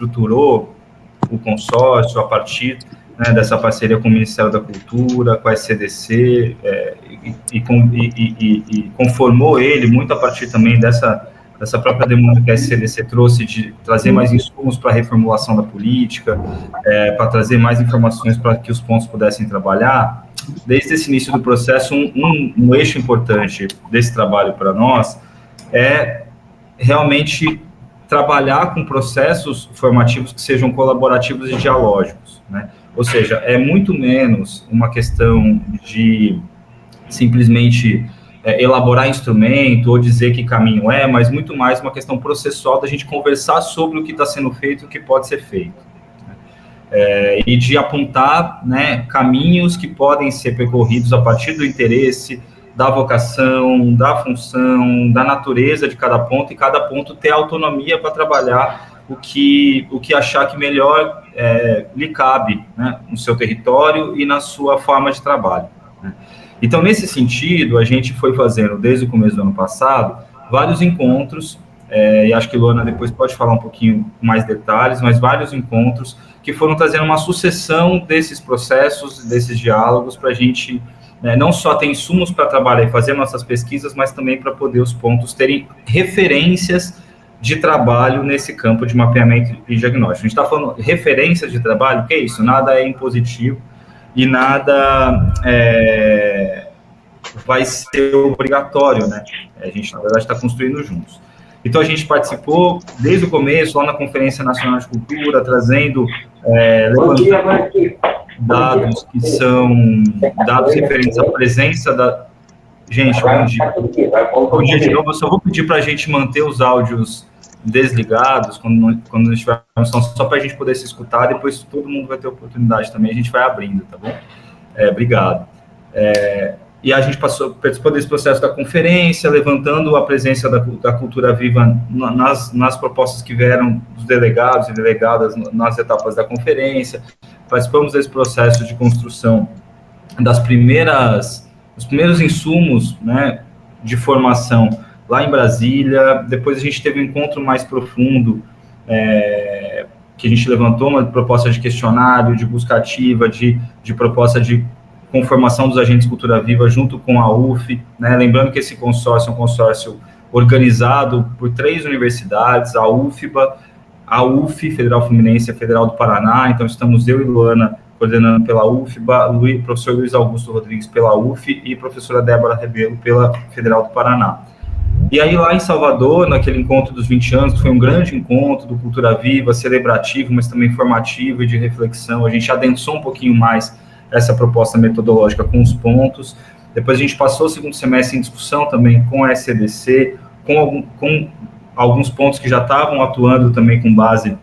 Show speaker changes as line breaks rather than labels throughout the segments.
estruturou o consórcio a partir, né, dessa parceria com o Ministério da Cultura, com a SCDC, e conformou ele muito a partir também dessa própria demanda que a SCDC trouxe de trazer mais insumos para a reformulação da política, para trazer mais informações para que os pontos pudessem trabalhar. Desde esse início do processo, um eixo importante desse trabalho para nós é realmente trabalhar com processos formativos que sejam colaborativos e dialógicos, né? Ou seja, é muito menos uma questão de simplesmente elaborar instrumento ou dizer que caminho é, mas muito mais uma questão processual da gente conversar sobre o que está sendo feito e o que pode ser feito. E de apontar, né, caminhos que podem ser percorridos a partir do interesse, da vocação, da função, da natureza de cada ponto, e cada ponto ter autonomia para trabalhar o que achar que melhor lhe cabe, né, no seu território e na sua forma de trabalho, né? Então, nesse sentido, a gente foi fazendo, desde o começo do ano passado, vários encontros, e acho que Luana depois pode falar um pouquinho mais detalhes, mas vários encontros que foram trazendo uma sucessão desses processos, desses diálogos, para a gente não só ter insumos para trabalhar e fazer nossas pesquisas, mas também para poder os pontos terem referências de trabalho nesse campo de mapeamento e diagnóstico. A gente está falando referências de trabalho, que é isso? Nada é impositivo e nada vai ser obrigatório, né? A gente, na verdade, está construindo juntos. Então, a gente participou desde o começo, lá na Conferência Nacional de Cultura, trazendo, levantando dados que são dados referentes à presença da... Gente, bom dia. Bom dia de novo. Eu só vou pedir para a gente manter os áudios desligados quando nós estivermos, só para a gente poder se escutar, depois todo mundo vai ter oportunidade também, a gente vai abrindo, tá bom? Obrigado. E a gente participou desse processo da conferência, levantando a presença da cultura viva nas propostas que vieram dos delegados e delegadas nas etapas da conferência. Participamos desse processo de construção dos primeiros insumos, né, de formação lá em Brasília. Depois a gente teve um encontro mais profundo, que a gente levantou uma proposta de questionário, de busca ativa, de proposta de conformação dos agentes cultura viva junto com a UF, né? Lembrando que esse consórcio é um consórcio organizado por 3 universidades, a UFBA, a UF, Federal Fluminense e a Federal do Paraná. Então, estamos eu e Luana coordenando pela UFBA, professor Luiz Augusto Rodrigues pela UF e professora Débora Rebelo pela Federal do Paraná. E aí, lá em Salvador, naquele encontro dos 20 anos, que foi um grande encontro do Cultura Viva, celebrativo, mas também formativo e de reflexão, a gente adensou um pouquinho mais essa proposta metodológica com os pontos. Depois a gente passou o segundo semestre em discussão também com a SCDC, com alguns pontos que já estavam atuando também com base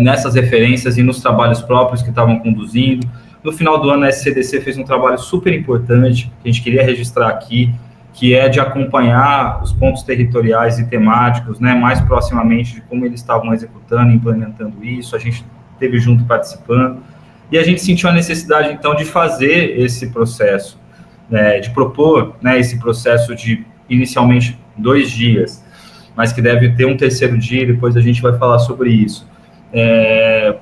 nessas referências e nos trabalhos próprios que estavam conduzindo. No final do ano, a SCDC fez um trabalho super importante, que a gente queria registrar aqui, que é de acompanhar os pontos territoriais e temáticos, né, mais proximamente de como eles estavam executando e implementando isso. A gente esteve junto participando. E a gente sentiu a necessidade, então, de fazer esse processo, de propor, né, esse processo de, inicialmente, 2 dias, mas que deve ter um terceiro dia, depois a gente vai falar sobre isso,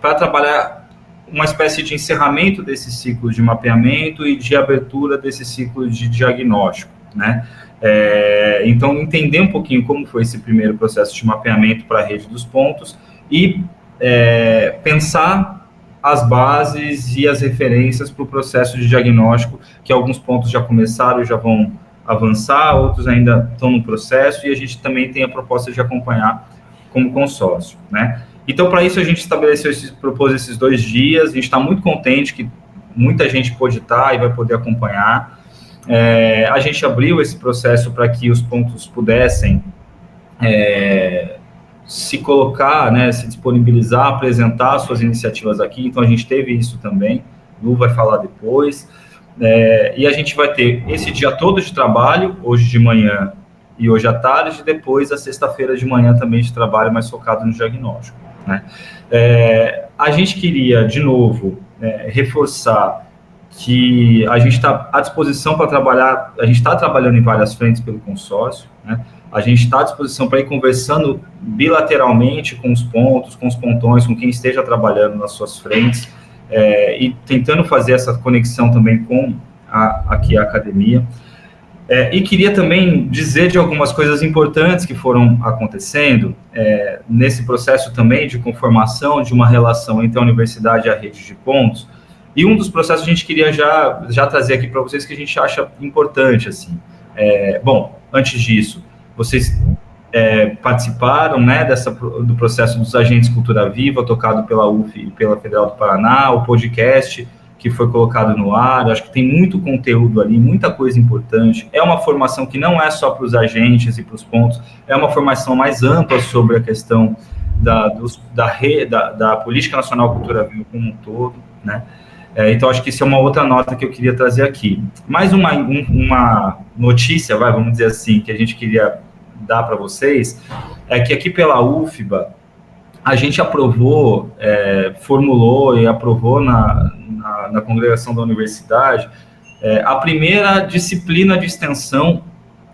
para trabalhar uma espécie de encerramento desse ciclo de mapeamento e de abertura desse ciclo de diagnóstico, né? Então, entender um pouquinho como foi esse primeiro processo de mapeamento para a rede dos pontos e pensar as bases e as referências para o processo de diagnóstico, que alguns pontos já começaram e já vão avançar, outros ainda estão no processo, e a gente também tem a proposta de acompanhar como consórcio, né? Então, para isso, a gente propôs esses 2 dias, a gente está muito contente que muita gente pôde estar e vai poder acompanhar. A gente abriu esse processo para que os pontos pudessem se colocar, né, se disponibilizar, apresentar suas iniciativas aqui. Então, a gente teve isso também, Lu vai falar depois, e a gente vai ter esse dia todo de trabalho, hoje de manhã e hoje à tarde, e depois a sexta-feira de manhã também de trabalho, mais focado no diagnóstico, né? A gente queria, de novo, reforçar que a gente está à disposição para trabalhar, a gente está trabalhando em várias frentes pelo consórcio, né? A gente está à disposição para ir conversando bilateralmente com os pontos, com os pontões, com quem esteja trabalhando nas suas frentes, e tentando fazer essa conexão também com aqui a academia. E queria também dizer de algumas coisas importantes que foram acontecendo nesse processo também de conformação de uma relação entre a universidade e a rede de pontos. E um dos processos a gente queria já trazer aqui para vocês que a gente acha importante, assim. Bom, antes disso, vocês participaram, né, do processo dos Agentes Cultura Viva, tocado pela UF e pela Federal do Paraná, o podcast que foi colocado no ar. Acho que tem muito conteúdo ali, muita coisa importante. É uma formação que não é só para os agentes e para os pontos, é uma formação mais ampla sobre a questão da Política Nacional Cultura Viva como um todo, né? Então, acho que isso é uma outra nota que eu queria trazer aqui. Mais uma notícia, vamos dizer assim, que a gente queria dar para vocês, é que aqui pela UFBA, a gente aprovou, formulou e aprovou na congregação da universidade a primeira disciplina de extensão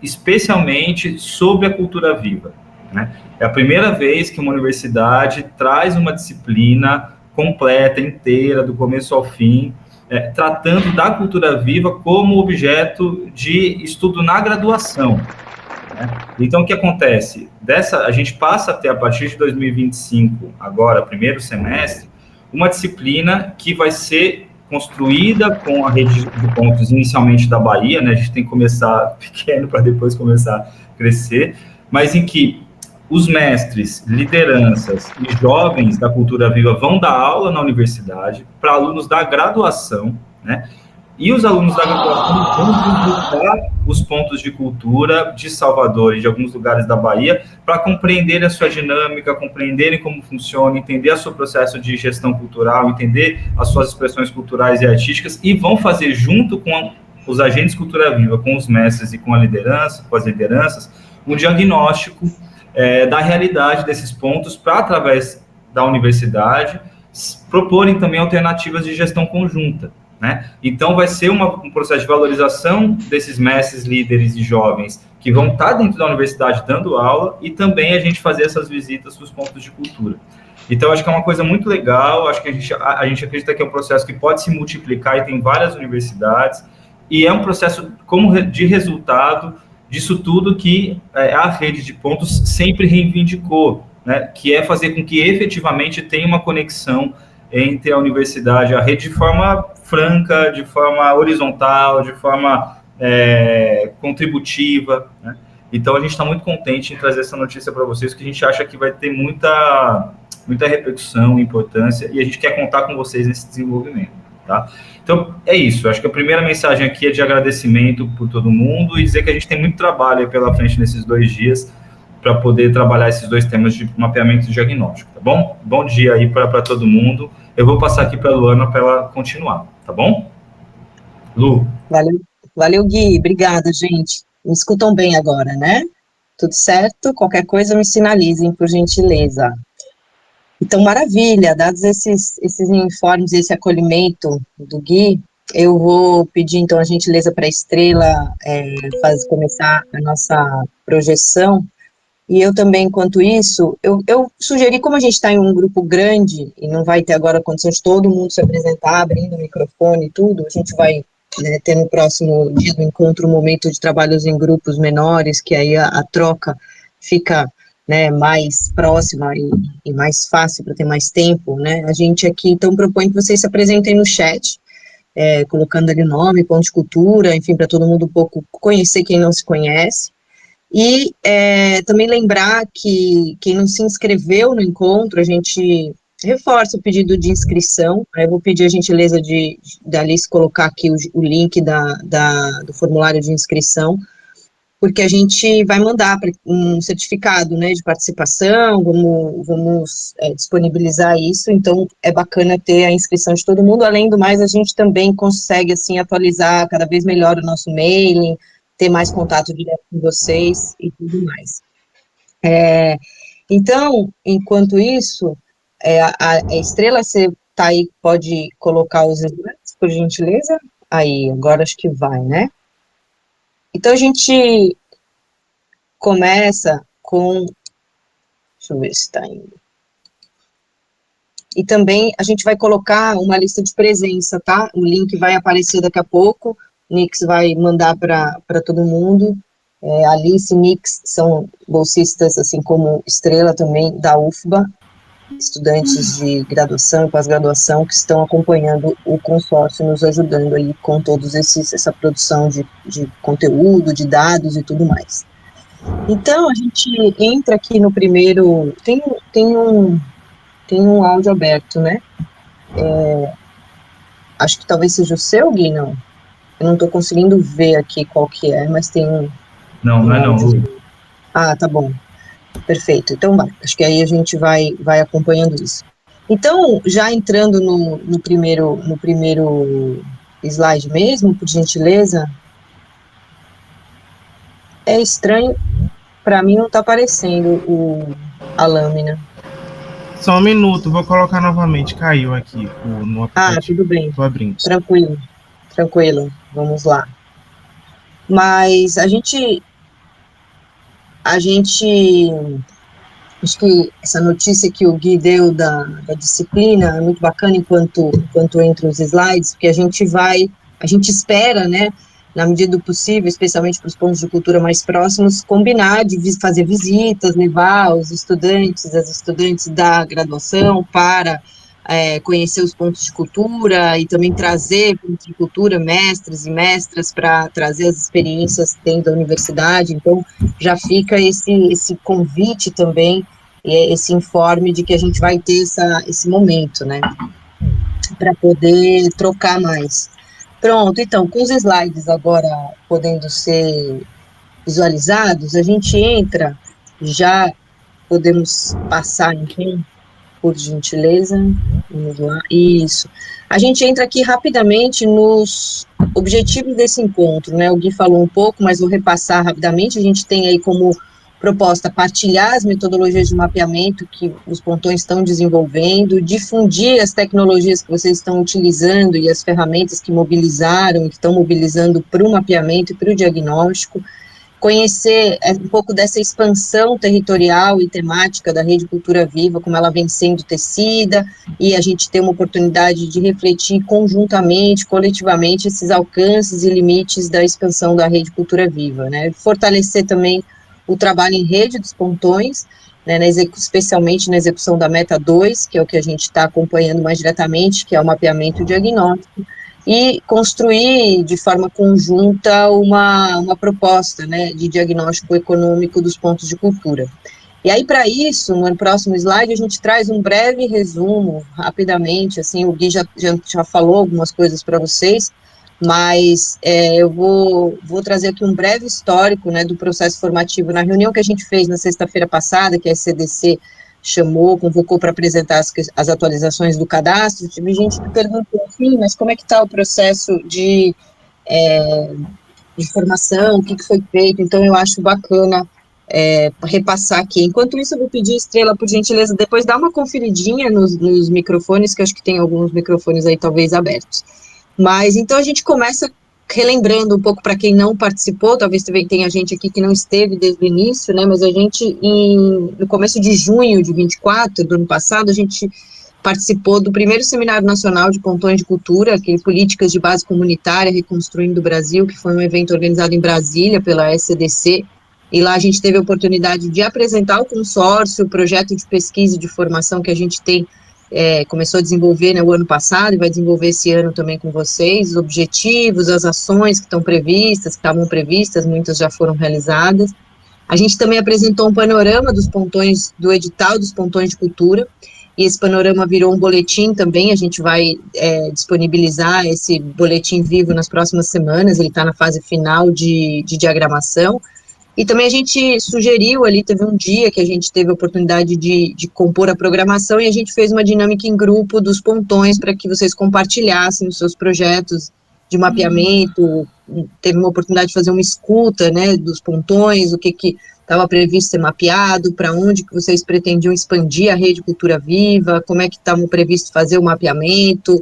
especialmente sobre a cultura viva, né? É a primeira vez que uma universidade traz uma disciplina completa, inteira, do começo ao fim, tratando da cultura viva como objeto de estudo na graduação, né? Então, o que acontece? A gente passa a ter, a partir de 2025, agora, primeiro semestre, uma disciplina que vai ser construída com a rede de pontos inicialmente da Bahia, né? A gente tem que começar pequeno para depois começar a crescer, mas em que os mestres, lideranças e jovens da cultura viva vão dar aula na universidade para alunos da graduação, né? E os alunos da graduação vão visitar os pontos de cultura de Salvador e de alguns lugares da Bahia para compreenderem a sua dinâmica, compreenderem como funciona, entender o seu processo de gestão cultural, entender as suas expressões culturais e artísticas, e vão fazer junto com os agentes cultura viva, com os mestres e com a liderança, com as lideranças, um diagnóstico da realidade desses pontos para, através da universidade, proporem também alternativas de gestão conjunta, né? Então, vai ser um processo de valorização desses mestres, líderes e jovens que vão estar dentro da universidade dando aula, e também a gente fazer essas visitas para os pontos de cultura. Então, acho que é uma coisa muito legal. Acho que a gente acredita que é um processo que pode se multiplicar e tem várias universidades, e é um processo de resultado disso tudo que a rede de pontos sempre reivindicou, né? Que é fazer com que efetivamente tenha uma conexão entre a universidade e a rede de forma franca, de forma horizontal, de forma contributiva, né? Então, a gente está muito contente em trazer essa notícia para vocês, que a gente acha que vai ter muita repercussão, importância, e a gente quer contar com vocês nesse desenvolvimento, tá? Então, é isso. Acho que a primeira mensagem aqui é de agradecimento por todo mundo, e dizer que a gente tem muito trabalho aí pela frente nesses 2 dias para poder trabalhar esses 2 temas de mapeamento e diagnóstico, tá bom? Bom dia aí para todo mundo. Eu vou passar aqui para a Luana para ela continuar, tá bom? Lu.
Valeu, Gui. Obrigada, gente. Me escutam bem agora, né? Tudo certo? Qualquer coisa me sinalizem, por gentileza. Então, maravilha. Dados esses informes, esse acolhimento do Gui, eu vou pedir, então, a gentileza para a Estrela começar a nossa projeção. E eu também, enquanto isso, eu sugeri, como a gente está em um grupo grande, e não vai ter agora a condição de todo mundo se apresentar, abrindo o microfone e tudo, a gente vai ter no próximo dia do encontro um momento de trabalhos em grupos menores, que aí a troca fica mais próxima e mais fácil para ter mais tempo, né? A gente aqui, então, propõe que vocês se apresentem no chat, colocando ali o nome, ponto de cultura, enfim, para todo mundo um pouco conhecer quem não se conhece. E também lembrar que quem não se inscreveu no encontro, a gente reforça o pedido de inscrição. Aí eu vou pedir a gentileza da Alice colocar aqui o link do formulário de inscrição, porque a gente vai mandar um certificado, né, de participação, vamos disponibilizar isso. Então é bacana ter a inscrição de todo mundo. Além do mais, a gente também consegue, assim, atualizar cada vez melhor o nosso mailing, ter mais contato direto com vocês e tudo mais. Então, enquanto isso, a Estrela, você Tá aí, pode colocar os slides, por gentileza? Aí, agora acho que vai, né? Então, a gente começa com... Deixa eu ver se está indo. E também a gente vai colocar uma lista de presença, tá? O link vai aparecer daqui a pouco, o Nix vai mandar para todo mundo. Alice e Nix são bolsistas, assim como Estrela também, da UFBA, estudantes de graduação e pós-graduação que estão acompanhando o consórcio, nos ajudando aí com todos essa produção de conteúdo, de dados e tudo mais. Então, a gente entra aqui no primeiro, tem um áudio aberto, né? Acho que talvez seja o seu, Gui, não? Eu não estou conseguindo ver aqui qual que é, mas tem um...
Não, não é não.
Ah, tá bom. Perfeito. Então, acho que aí a gente vai acompanhando isso. Então, já entrando no primeiro slide mesmo, por gentileza. É estranho, para mim não está aparecendo a lâmina.
Só um minuto, vou colocar novamente, caiu aqui no aplicativo.
Ah, tudo bem.
Tô abrindo.
Tranquilo, vamos lá. Mas a gente, acho que essa notícia que o Gui deu da disciplina é muito bacana enquanto entre os slides, porque a gente espera, né, na medida do possível, especialmente para os pontos de cultura mais próximos, combinar de fazer visitas, levar os estudantes, as estudantes da graduação para conhecer os pontos de cultura e também trazer pontos de cultura, mestres e mestras, para trazer as experiências dentro da universidade. Então, já fica esse convite também, esse informe de que a gente vai ter esse momento, né, para poder trocar mais. Pronto, então, com os slides agora podendo ser visualizados, a gente entra, já podemos passar, então, por gentileza, vamos lá, isso. A gente entra aqui rapidamente nos objetivos desse encontro, né, o Gui falou um pouco, mas vou repassar rapidamente. A gente tem aí como proposta partilhar as metodologias de mapeamento que os pontões estão desenvolvendo, difundir as tecnologias que vocês estão utilizando e as ferramentas que mobilizaram e que estão mobilizando para o mapeamento e para o diagnóstico, conhecer um pouco dessa expansão territorial e temática da Rede Cultura Viva, como ela vem sendo tecida, e a gente ter uma oportunidade de refletir conjuntamente, coletivamente, esses alcances e limites da expansão da Rede Cultura Viva, né, fortalecer também o trabalho em rede dos pontões, né, especialmente na execução da Meta 2, que é o que a gente está acompanhando mais diretamente, que é o mapeamento e o diagnóstico, e construir de forma conjunta uma proposta, né, de diagnóstico econômico dos pontos de cultura. E aí, para isso, no próximo slide, a gente traz um breve resumo, rapidamente, assim, o Gui já falou algumas coisas para vocês, mas eu vou trazer aqui um breve histórico, né, do processo formativo. Na reunião que a gente fez na sexta-feira passada, que a SCDC convocou para apresentar as atualizações do cadastro, tive gente que perguntou assim, mas como é que está o processo de formação, o que foi feito? Então eu acho bacana repassar aqui. Enquanto isso, eu vou pedir, Estrela, por gentileza, depois dá uma conferidinha nos microfones, que eu acho que tem alguns microfones aí talvez abertos. Mas, então, a gente começa relembrando um pouco para quem não participou, talvez também tenha gente aqui que não esteve desde o início, né, mas a gente, no começo de junho de 24, do ano passado, a gente participou do primeiro Seminário Nacional de Pontões de Cultura, aquele Políticas de Base Comunitária Reconstruindo o Brasil, que foi um evento organizado em Brasília pela SCDC, e lá a gente teve a oportunidade de apresentar o consórcio, o projeto de pesquisa e de formação que a gente tem, começou a desenvolver, né, o ano passado e vai desenvolver esse ano também com vocês, os objetivos, as ações que estão previstas, que estavam previstas, muitas já foram realizadas. A gente também apresentou um panorama dos pontões, do edital dos pontões de cultura, e esse panorama virou um boletim também. A gente vai disponibilizar esse boletim vivo nas próximas semanas, ele está na fase final de diagramação. E também a gente sugeriu ali, teve um dia que a gente teve a oportunidade de compor a programação e a gente fez uma dinâmica em grupo dos pontões para que vocês compartilhassem os seus projetos de mapeamento, teve uma oportunidade de fazer uma escuta, né, dos pontões, o que estava previsto ser mapeado, para onde que vocês pretendiam expandir a Rede Cultura Viva, como é que estavam previsto fazer o mapeamento,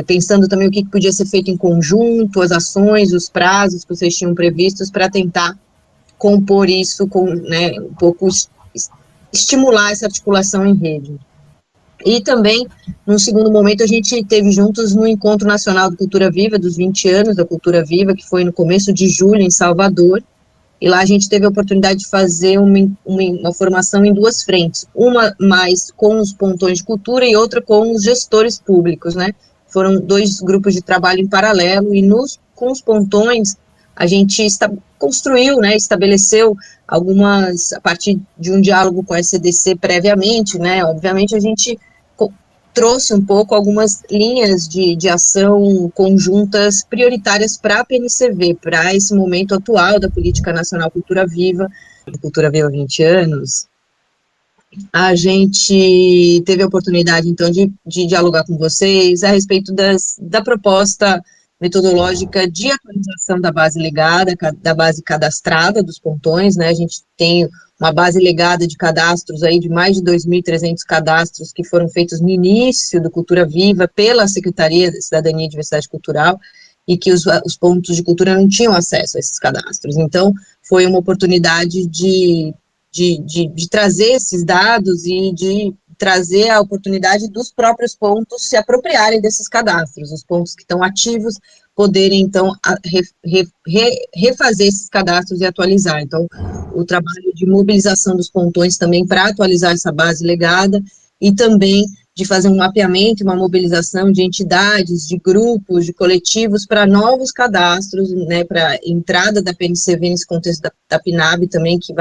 pensando também o que podia ser feito em conjunto, as ações, os prazos que vocês tinham previstos para tentar compor isso, né, um pouco estimular essa articulação em rede. E também, num segundo momento, a gente teve juntos no Encontro Nacional de Cultura Viva, dos 20 anos da Cultura Viva, que foi no começo de julho, em Salvador, e lá a gente teve a oportunidade de fazer uma formação em duas frentes, uma mais com os pontões de cultura e outra com os gestores públicos, né? Foram 2 grupos de trabalho em paralelo, e com os pontões a gente construiu, né, estabeleceu algumas, a partir de um diálogo com a SCDC previamente, né, obviamente a gente trouxe um pouco algumas linhas de ação conjuntas prioritárias para a PNCV, para esse momento atual da Política Nacional Cultura Viva 20 anos. A gente teve a oportunidade, então, de dialogar com vocês a respeito da proposta metodológica de atualização da base legada, da base cadastrada dos pontões, né, a gente tem uma base legada de cadastros aí de mais de 2.300 cadastros que foram feitos no início do Cultura Viva pela Secretaria de Cidadania e Diversidade Cultural, e que os pontos de cultura não tinham acesso a esses cadastros. Então, foi uma oportunidade de trazer esses dados e de trazer a oportunidade dos próprios pontos se apropriarem desses cadastros, os pontos que estão ativos poderem, então, refazer esses cadastros e atualizar. Então, o trabalho de mobilização dos pontões também para atualizar essa base legada, e também de fazer um mapeamento, uma mobilização de entidades, de grupos, de coletivos para novos cadastros, né, para entrada da PNCV nesse contexto da PNAB também, que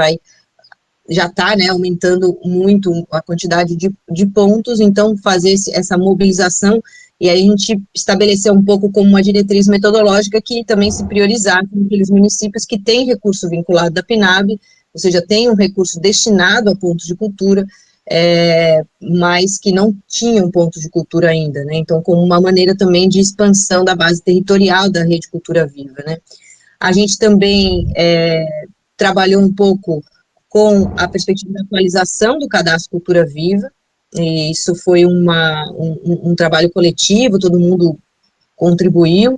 já está, né, aumentando muito a quantidade de pontos, então fazer essa mobilização, e aí a gente estabeleceu um pouco como uma diretriz metodológica que também se priorizar com aqueles municípios que têm recurso vinculado da PNAB, ou seja, tem um recurso destinado a pontos de cultura, mas que não tinham pontos de cultura ainda, né, então como uma maneira também de expansão da base territorial da Rede Cultura Viva, né. A gente também trabalhou um pouco com a perspectiva da atualização do cadastro Cultura Viva, e isso foi um trabalho coletivo, todo mundo contribuiu,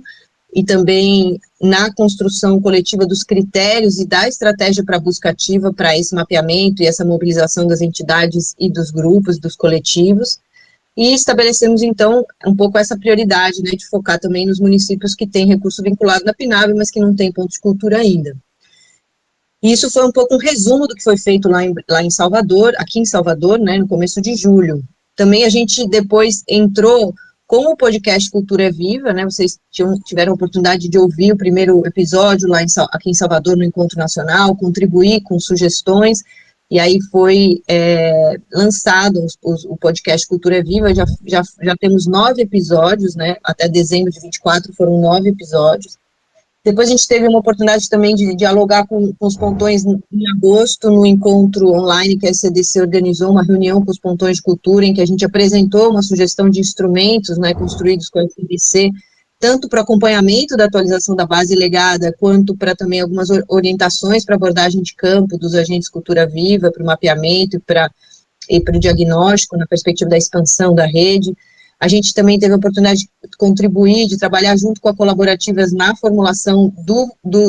e também na construção coletiva dos critérios e da estratégia para a busca ativa, para esse mapeamento e essa mobilização das entidades e dos grupos, dos coletivos, e estabelecemos, então, um pouco essa prioridade, né, de focar também nos municípios que têm recurso vinculado na PNAB, mas que não têm ponto de cultura ainda. E isso foi um pouco um resumo do que foi feito lá em Salvador, aqui em Salvador, né, no começo de julho. Também a gente depois entrou com o podcast Cultura Viva, né, vocês tiveram a oportunidade de ouvir o primeiro episódio aqui em Salvador, no Encontro Nacional, contribuir com sugestões, e aí foi lançado o podcast Cultura Viva, já temos 9 episódios, né, até dezembro de 24 foram 9 episódios. Depois a gente teve uma oportunidade também de dialogar com os pontões em agosto, no encontro online que a SCDC organizou, uma reunião com os pontões de cultura, em que a gente apresentou uma sugestão de instrumentos, né, construídos com a SCDC, tanto para acompanhamento da atualização da base legada, quanto para também algumas orientações para abordagem de campo dos agentes Cultura Viva, para o mapeamento e para o diagnóstico, na perspectiva da expansão da rede. A gente também teve a oportunidade de contribuir, de trabalhar junto com a Colaborativas na formulação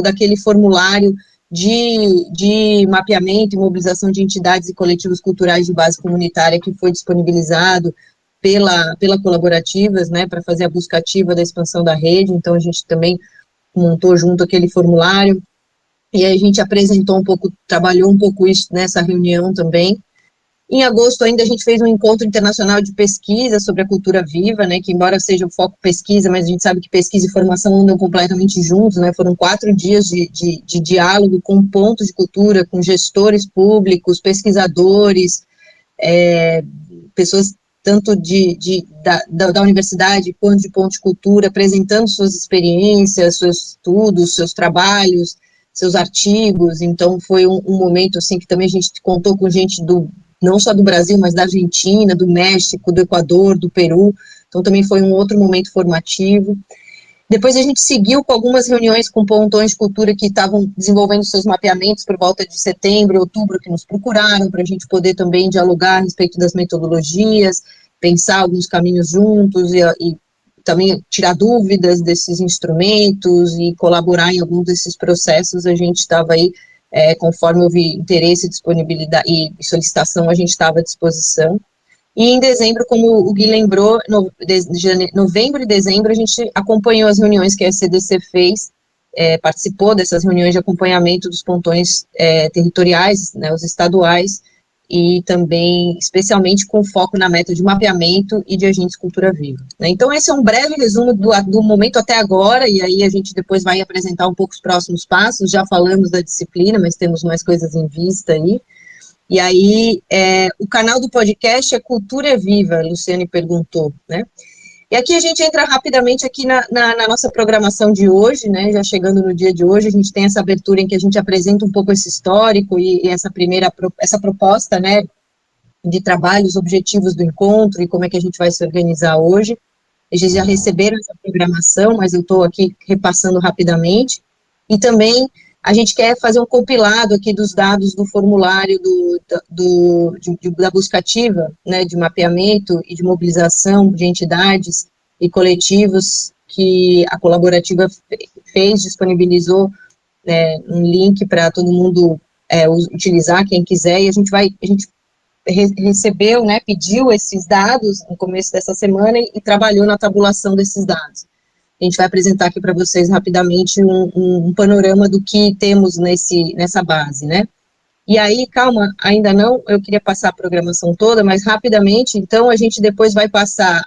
daquele formulário de mapeamento e mobilização de entidades e coletivos culturais de base comunitária que foi disponibilizado pela Colaborativas, né, para fazer a busca ativa da expansão da rede. Então a gente também montou junto aquele formulário, e aí a gente apresentou um pouco, trabalhou um pouco isso nessa reunião também. Em agosto ainda a gente fez um encontro internacional de pesquisa sobre a cultura viva, né, que embora seja o foco pesquisa, mas a gente sabe que pesquisa e formação andam completamente juntos, né, foram 4 dias de diálogo com pontos de cultura, com gestores públicos, pesquisadores, pessoas tanto da universidade quanto de ponto de cultura, apresentando suas experiências, seus estudos, seus trabalhos, seus artigos. Então foi um momento assim que também a gente contou com gente não só do Brasil, mas da Argentina, do México, do Equador, do Peru, então também foi um outro momento formativo. Depois a gente seguiu com algumas reuniões com pontões de cultura que estavam desenvolvendo seus mapeamentos por volta de setembro, outubro, que nos procuraram para a gente poder também dialogar a respeito das metodologias, pensar alguns caminhos juntos e também tirar dúvidas desses instrumentos e colaborar em algum desses processos. A gente estava aí, conforme houve interesse, disponibilidade e solicitação, a gente estava à disposição. E em dezembro, como o Gui lembrou, novembro e dezembro, a gente acompanhou as reuniões que a SCDC fez, participou dessas reuniões de acompanhamento dos pontões territoriais, né, os estaduais, e também, especialmente, com foco na meta de mapeamento e de agentes cultura viva. Né. Então, esse é um breve resumo do momento até agora, e aí a gente depois vai apresentar um pouco os próximos passos. Já falamos da disciplina, mas temos mais coisas em vista aí. E aí, o canal do podcast é Cultura é Viva, a Luciane perguntou, né? E aqui a gente entra rapidamente aqui na nossa programação de hoje, né? Já chegando no dia de hoje, a gente tem essa abertura em que a gente apresenta um pouco esse histórico e essa proposta, né, de trabalho, os objetivos do encontro e como é que a gente vai se organizar hoje. Eles já receberam essa programação, mas eu estou aqui repassando rapidamente. E também a gente quer fazer um compilado aqui dos dados do formulário da buscativa, né, de mapeamento e de mobilização de entidades e coletivos que a colaborativa fez, disponibilizou, um link para todo mundo utilizar, quem quiser, e a gente recebeu, né, pediu esses dados no começo dessa semana e trabalhou na tabulação desses dados. A gente vai apresentar aqui para vocês rapidamente um panorama do que temos nessa base, né? E aí, calma, ainda não, eu queria passar a programação toda, mas rapidamente, então, a gente depois vai passar,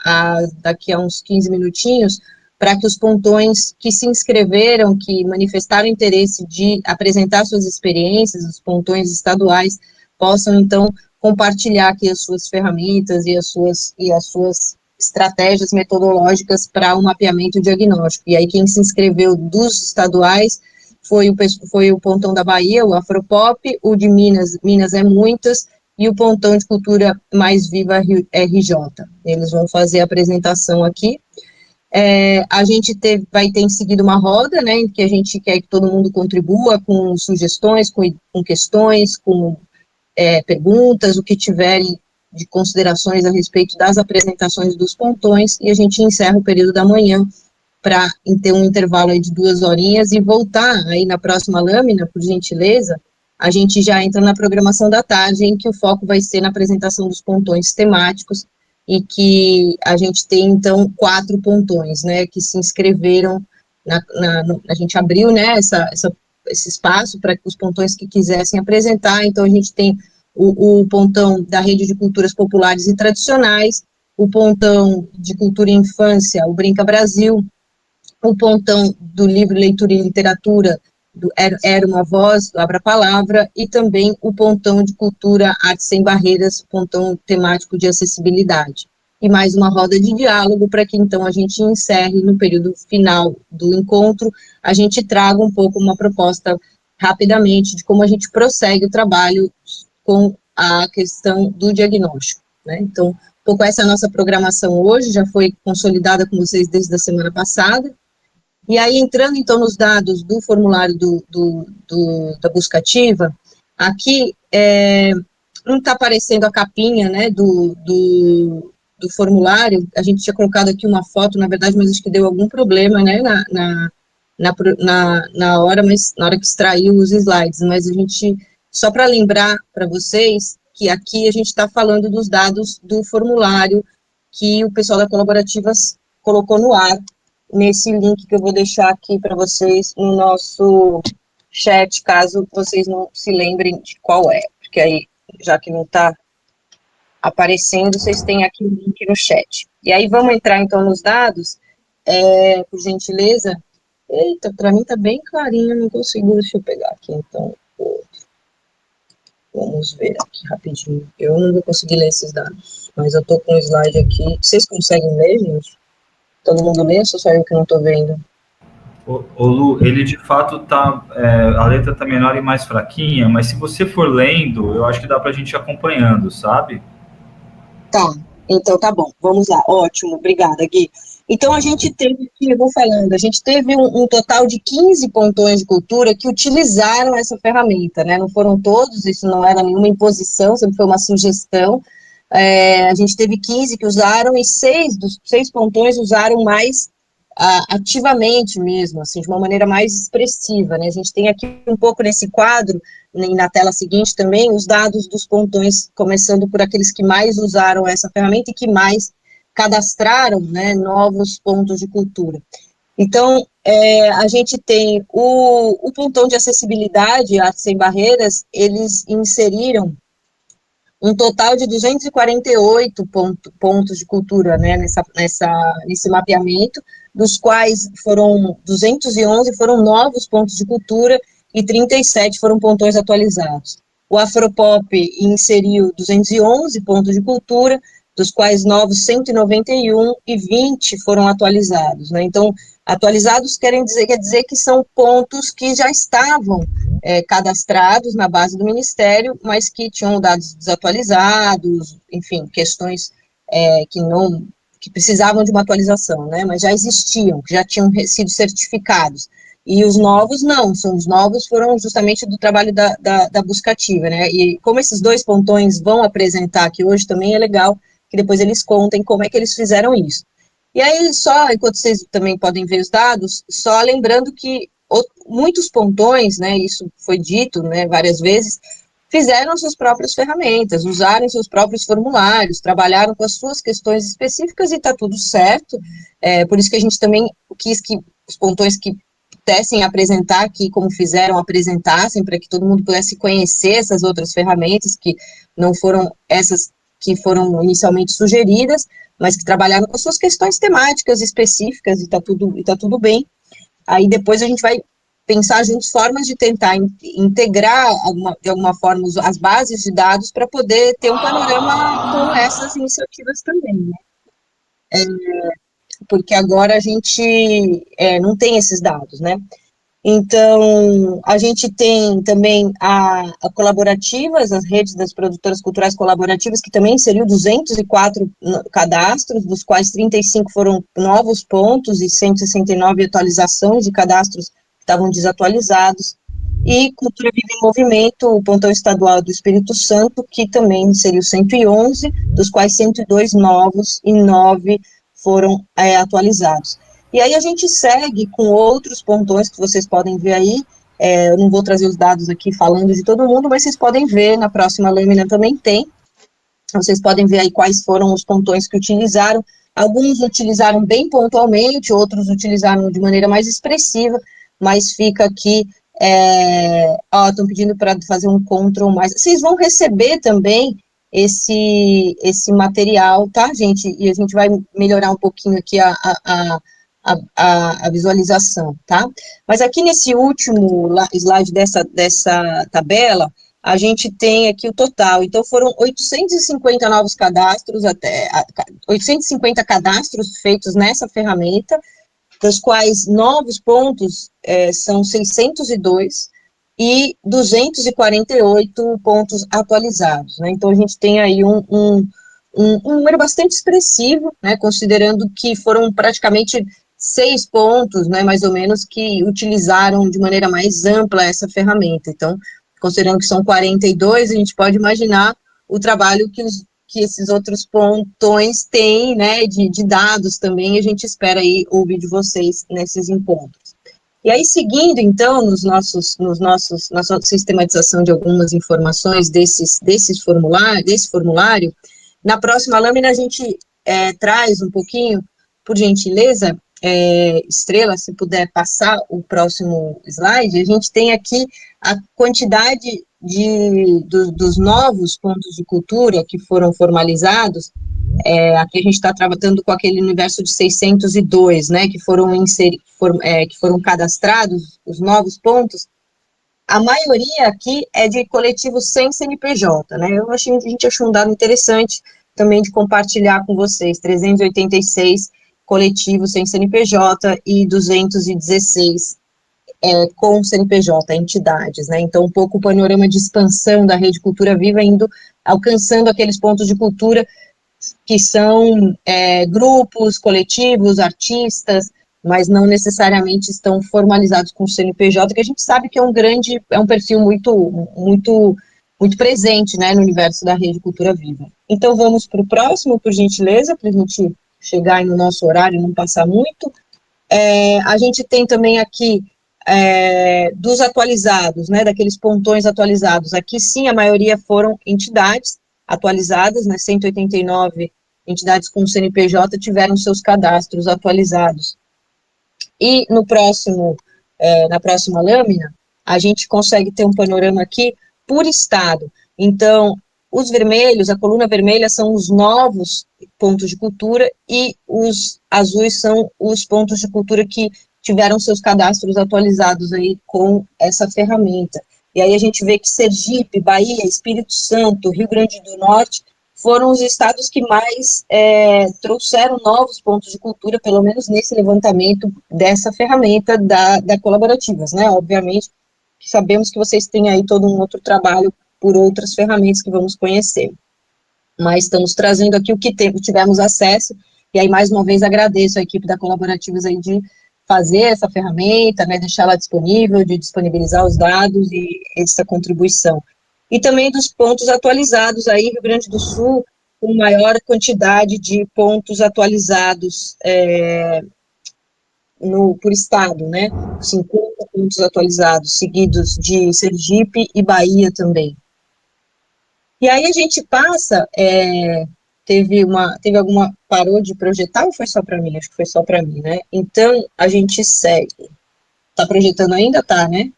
daqui a uns 15 minutinhos, para que os pontões que se inscreveram, que manifestaram interesse de apresentar suas experiências, os pontões estaduais, possam, então, compartilhar aqui as suas ferramentas e as suas estratégias metodológicas para o mapeamento e diagnóstico. E aí quem se inscreveu dos estaduais foi o Pontão da Bahia, o Afropop, o de Minas é Muitas, e o Pontão de Cultura Mais Viva RJ. Eles vão fazer a apresentação aqui. A gente vai ter em seguida uma roda, né, em que a gente quer que todo mundo contribua com sugestões, com questões, com perguntas, o que tiverem de considerações a respeito das apresentações dos pontões, e a gente encerra o período da manhã para ter um intervalo aí de 2 horinhas e voltar aí na próxima lâmina, por gentileza, a gente já entra na programação da tarde, em que o foco vai ser na apresentação dos pontões temáticos, e que a gente tem, então, 4 pontões, né, que se inscreveram, a gente abriu, né, esse espaço para os pontões que quisessem apresentar. Então a gente tem o pontão da Rede de Culturas Populares e Tradicionais, o pontão de Cultura e Infância, o Brinca Brasil, o pontão do Livro, Leitura e Literatura, do Era uma Voz, do Abra Palavra, e também o pontão de Cultura, Arte Sem Barreiras, pontão temático de acessibilidade. E mais uma roda de diálogo para que, então, a gente encerre no período final do encontro, a gente traga um pouco uma proposta rapidamente de como a gente prossegue o trabalho com a questão do diagnóstico, né? Então, um pouco essa é a nossa programação hoje, já foi consolidada com vocês desde a semana passada. E aí, entrando, então, nos dados do formulário da buscativa, aqui não está aparecendo a capinha, né, do formulário. A gente tinha colocado aqui uma foto, na verdade, mas acho que deu algum problema, né, na hora que extraiu os slides, mas a gente, só para lembrar para vocês, que aqui a gente está falando dos dados do formulário que o pessoal da Colaborativas colocou no ar, nesse link que eu vou deixar aqui para vocês no nosso chat, caso vocês não se lembrem de qual é, porque aí, já que não está aparecendo, vocês têm aqui o link no chat. E aí vamos entrar, então, nos dados, por gentileza. Eita, para mim está bem clarinho, não consigo, deixa eu pegar aqui, então, vamos ver aqui rapidinho. Eu não vou conseguir ler esses dados, mas eu estou com o slide aqui. Vocês conseguem ler, gente? Todo mundo lê, só eu que não estou vendo?
O Lu, ele de fato tá, a letra tá menor e mais fraquinha, mas se você for lendo, eu acho que dá pra gente ir acompanhando, sabe?
Tá, então tá bom, vamos lá, ótimo, obrigada, Gui. Então, a gente teve, eu vou falando, a gente teve um total de 15 pontões de cultura que utilizaram essa ferramenta, né? Não foram todos, isso não era nenhuma imposição, sempre foi uma sugestão. A gente teve 15 que usaram e 6 dos 6 pontões usaram mais ativamente mesmo, assim, de uma maneira mais expressiva, né? A gente tem aqui um pouco nesse quadro, e na tela seguinte também, os dados dos pontões, começando por aqueles que mais usaram essa ferramenta e que mais cadastraram, né, novos pontos de cultura. Então, a gente tem o pontão de acessibilidade, Arte Sem Barreiras, eles inseriram um total de 248 pontos de cultura, né, nesse mapeamento, dos quais 211 foram novos pontos de cultura e 37 foram pontões atualizados. O Afropop inseriu 211 pontos de cultura, dos quais novos 191 e 20 foram atualizados, né? Então, atualizados quer dizer que são pontos que já estavam cadastrados na base do Ministério, mas que tinham dados desatualizados, enfim, questões que precisavam de uma atualização, né? Mas já existiam, que já tinham sido certificados. E os novos não, os novos foram justamente do trabalho da busca ativa, né? E como esses 2 pontões vão apresentar aqui hoje, também é legal que depois eles contem como é que eles fizeram isso. E aí, só, enquanto vocês também podem ver os dados, só lembrando que muitos pontões, né, isso foi dito, né, várias vezes, fizeram suas próprias ferramentas, usaram seus próprios formulários, trabalharam com as suas questões específicas e está tudo certo, por isso que a gente também quis que os pontões que pudessem apresentar aqui, como fizeram, apresentassem, para que todo mundo pudesse conhecer essas outras ferramentas, que não foram essas que foram inicialmente sugeridas, mas que trabalharam com as suas questões temáticas específicas, e está tudo bem. Aí depois a gente vai pensar juntos formas de tentar integrar, de alguma forma, as bases de dados para poder ter um panorama com essas iniciativas também, né? Porque agora a gente não tem esses dados, né? Então, a gente tem também a colaborativas, as redes das produtoras culturais colaborativas, que também inseriu 204 cadastros, dos quais 35 foram novos pontos e 169 atualizações de cadastros que estavam desatualizados. E Cultura Viva em Movimento, o pontão estadual do Espírito Santo, que também inseriu 111, dos quais 102 novos e 9 foram atualizados. E aí a gente segue com outros pontões que vocês podem ver aí, eu não vou trazer os dados aqui falando de todo mundo, mas vocês podem ver, na próxima lâmina também tem, vocês podem ver aí quais foram os pontões que utilizaram, alguns utilizaram bem pontualmente, outros utilizaram de maneira mais expressiva, mas fica aqui, estão pedindo para fazer um control mais, vocês vão receber também esse material, tá, gente, e a gente vai melhorar um pouquinho aqui a visualização, tá? Mas aqui nesse último slide dessa tabela, a gente tem aqui o total, então foram 850 novos cadastros, 850 cadastros feitos nessa ferramenta, dos quais novos pontos são 602 e 248 pontos atualizados, né? Então a gente tem aí um número bastante expressivo, né, considerando que foram praticamente 6 pontos, né, mais ou menos, que utilizaram de maneira mais ampla essa ferramenta. Então, considerando que são 42, a gente pode imaginar o trabalho que esses outros pontões têm, né, de dados também, a gente espera aí ouvir de vocês nesses encontros. E aí, seguindo, então, nossa sistematização de algumas informações desse formulário, na próxima lâmina a gente traz um pouquinho, por gentileza, Estrela, se puder passar o próximo slide, a gente tem aqui a quantidade dos novos pontos de cultura que foram formalizados, aqui a gente está trabalhando com aquele universo de 602, né, que foram cadastrados, os novos pontos. A maioria aqui é de coletivos sem CNPJ, né, a gente achou um dado interessante também de compartilhar com vocês, 386 coletivos sem CNPJ e 216 com CNPJ, entidades, né, então um pouco o panorama de expansão da Rede Cultura Viva alcançando aqueles pontos de cultura que são grupos, coletivos, artistas, mas não necessariamente estão formalizados com o CNPJ, que a gente sabe que é um perfil muito presente, né, no universo da Rede Cultura Viva. Então, vamos para o próximo, por gentileza, para a gente chegar aí no nosso horário e não passar muito. A gente tem também aqui dos atualizados, né, daqueles pontões atualizados. Aqui, sim, a maioria foram entidades atualizadas, né, 189 entidades com CNPJ tiveram seus cadastros atualizados. E no próximo, na próxima lâmina, a gente consegue ter um panorama aqui por estado. Então, os vermelhos, a coluna vermelha são os novos pontos de cultura e os azuis são os pontos de cultura que tiveram seus cadastros atualizados aí com essa ferramenta. E aí a gente vê que Sergipe, Bahia, Espírito Santo, Rio Grande do Norte foram os estados que mais trouxeram novos pontos de cultura, pelo menos nesse levantamento dessa ferramenta da Colaborativas, né? Obviamente, sabemos que vocês têm aí todo um outro trabalho por outras ferramentas que vamos conhecer. Mas estamos trazendo aqui o que tivemos acesso, e aí, mais uma vez, agradeço a equipe da Colaborativas aí de fazer essa ferramenta, né, deixá-la disponível, de disponibilizar os dados e essa contribuição. E também dos pontos atualizados aí, Rio Grande do Sul, com maior quantidade de pontos atualizados por estado, né, 50 pontos atualizados, seguidos de Sergipe e Bahia também. E aí a gente passa, teve alguma, parou de projetar ou foi só para mim? Acho que foi só para mim, né? Então, a gente segue. Tá projetando ainda? Tá, né?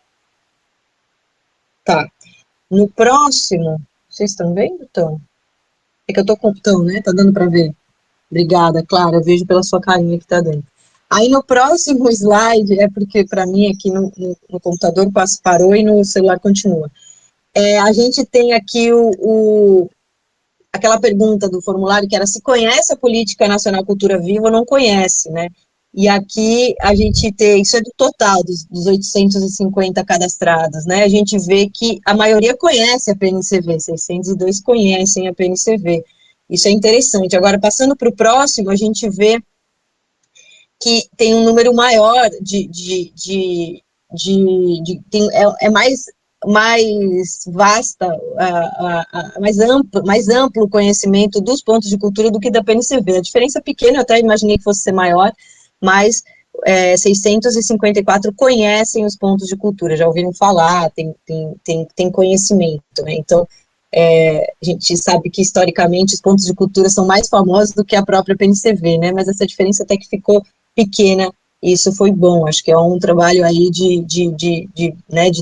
Tá. No próximo, vocês estão vendo, Tom? É que eu tô com o Tom, né? Tá dando para ver? Obrigada, Clara, eu vejo pela sua carinha que tá dando. Aí no próximo slide, é porque para mim aqui no computador parou e no celular continua. A gente tem aqui aquela pergunta do formulário que era se conhece a Política Nacional Cultura Viva ou não conhece, né? E aqui a gente tem, isso é do total dos 850 cadastrados, né? A gente vê que a maioria conhece a PNCV, 602 conhecem a PNCV. Isso é interessante. Agora, passando para o próximo, a gente vê que tem um número maior mais vasta, mais amplo conhecimento dos pontos de cultura do que da PNCV. A diferença é pequena, eu até imaginei que fosse ser maior, mas 654 conhecem os pontos de cultura, já ouviram falar, tem conhecimento, né? Então, a gente sabe que, historicamente, os pontos de cultura são mais famosos do que a própria PNCV, né? Mas essa diferença até que ficou pequena, e isso foi bom. Acho que é um trabalho aí de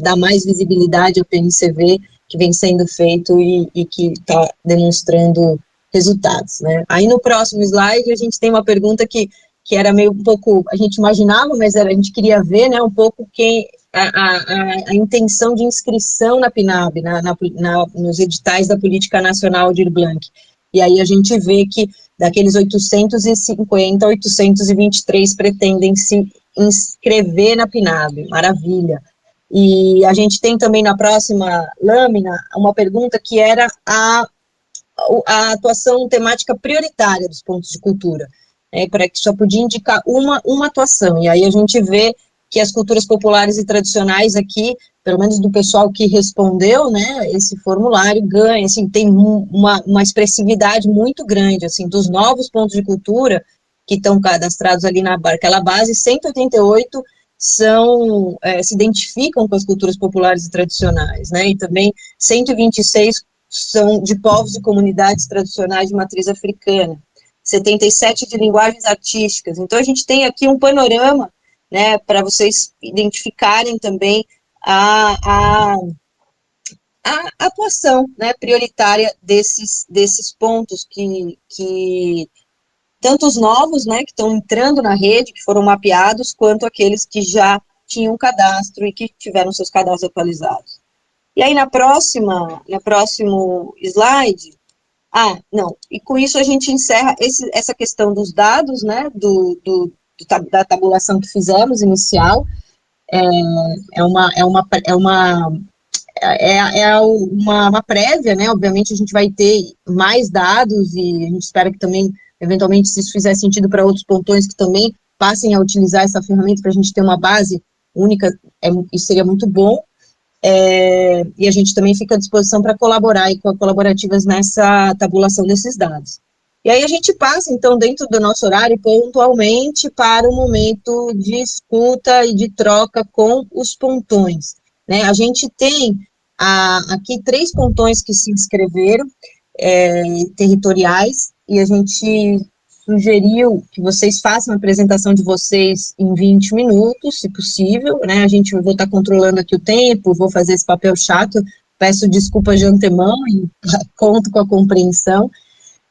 dar mais visibilidade ao PNCV, que vem sendo feito e que está demonstrando resultados, né? Aí no próximo slide a gente tem uma pergunta que era meio um pouco, a gente imaginava, mas a gente queria ver, né, um pouco a intenção de inscrição na PNAB, nos editais da Política Nacional de Blanc. E aí a gente vê que daqueles 850, 823 pretendem se inscrever na PNAB, maravilha. E a gente tem também na próxima lâmina uma pergunta que era a atuação temática prioritária dos pontos de cultura, para que só podia indicar uma atuação, e aí a gente vê que as culturas populares e tradicionais aqui, pelo menos do pessoal que respondeu, né, esse formulário, ganha, assim, tem uma expressividade muito grande, assim, dos novos pontos de cultura que estão cadastrados ali naquela base, 188 se identificam com as culturas populares e tradicionais, né, e também 126 são de povos e comunidades tradicionais de matriz africana, 77 de linguagens artísticas. Então, a gente tem aqui um panorama, né, para vocês identificarem também a atuação, né, prioritária desses pontos que tanto os novos, né, que estão entrando na rede, que foram mapeados, quanto aqueles que já tinham cadastro e que tiveram seus cadastros atualizados. E aí, no próximo slide, e com isso a gente encerra essa questão dos dados, né, da tabulação que fizemos inicial. uma prévia, né? Obviamente a gente vai ter mais dados e a gente espera que também, eventualmente, se isso fizer sentido para outros pontões que também passem a utilizar essa ferramenta para a gente ter uma base única, isso seria muito bom. E a gente também fica à disposição para colaborar aí com a Colaborativas nessa tabulação desses dados. E aí a gente passa, então, dentro do nosso horário, pontualmente para o momento de escuta e de troca com os pontões, né? A gente tem aqui 3 pontões que se inscreveram, territoriais, e a gente sugeriu que vocês façam a apresentação de vocês em 20 minutos, se possível, né? Eu vou estar controlando aqui o tempo, vou fazer esse papel chato, peço desculpas de antemão e conto com a compreensão.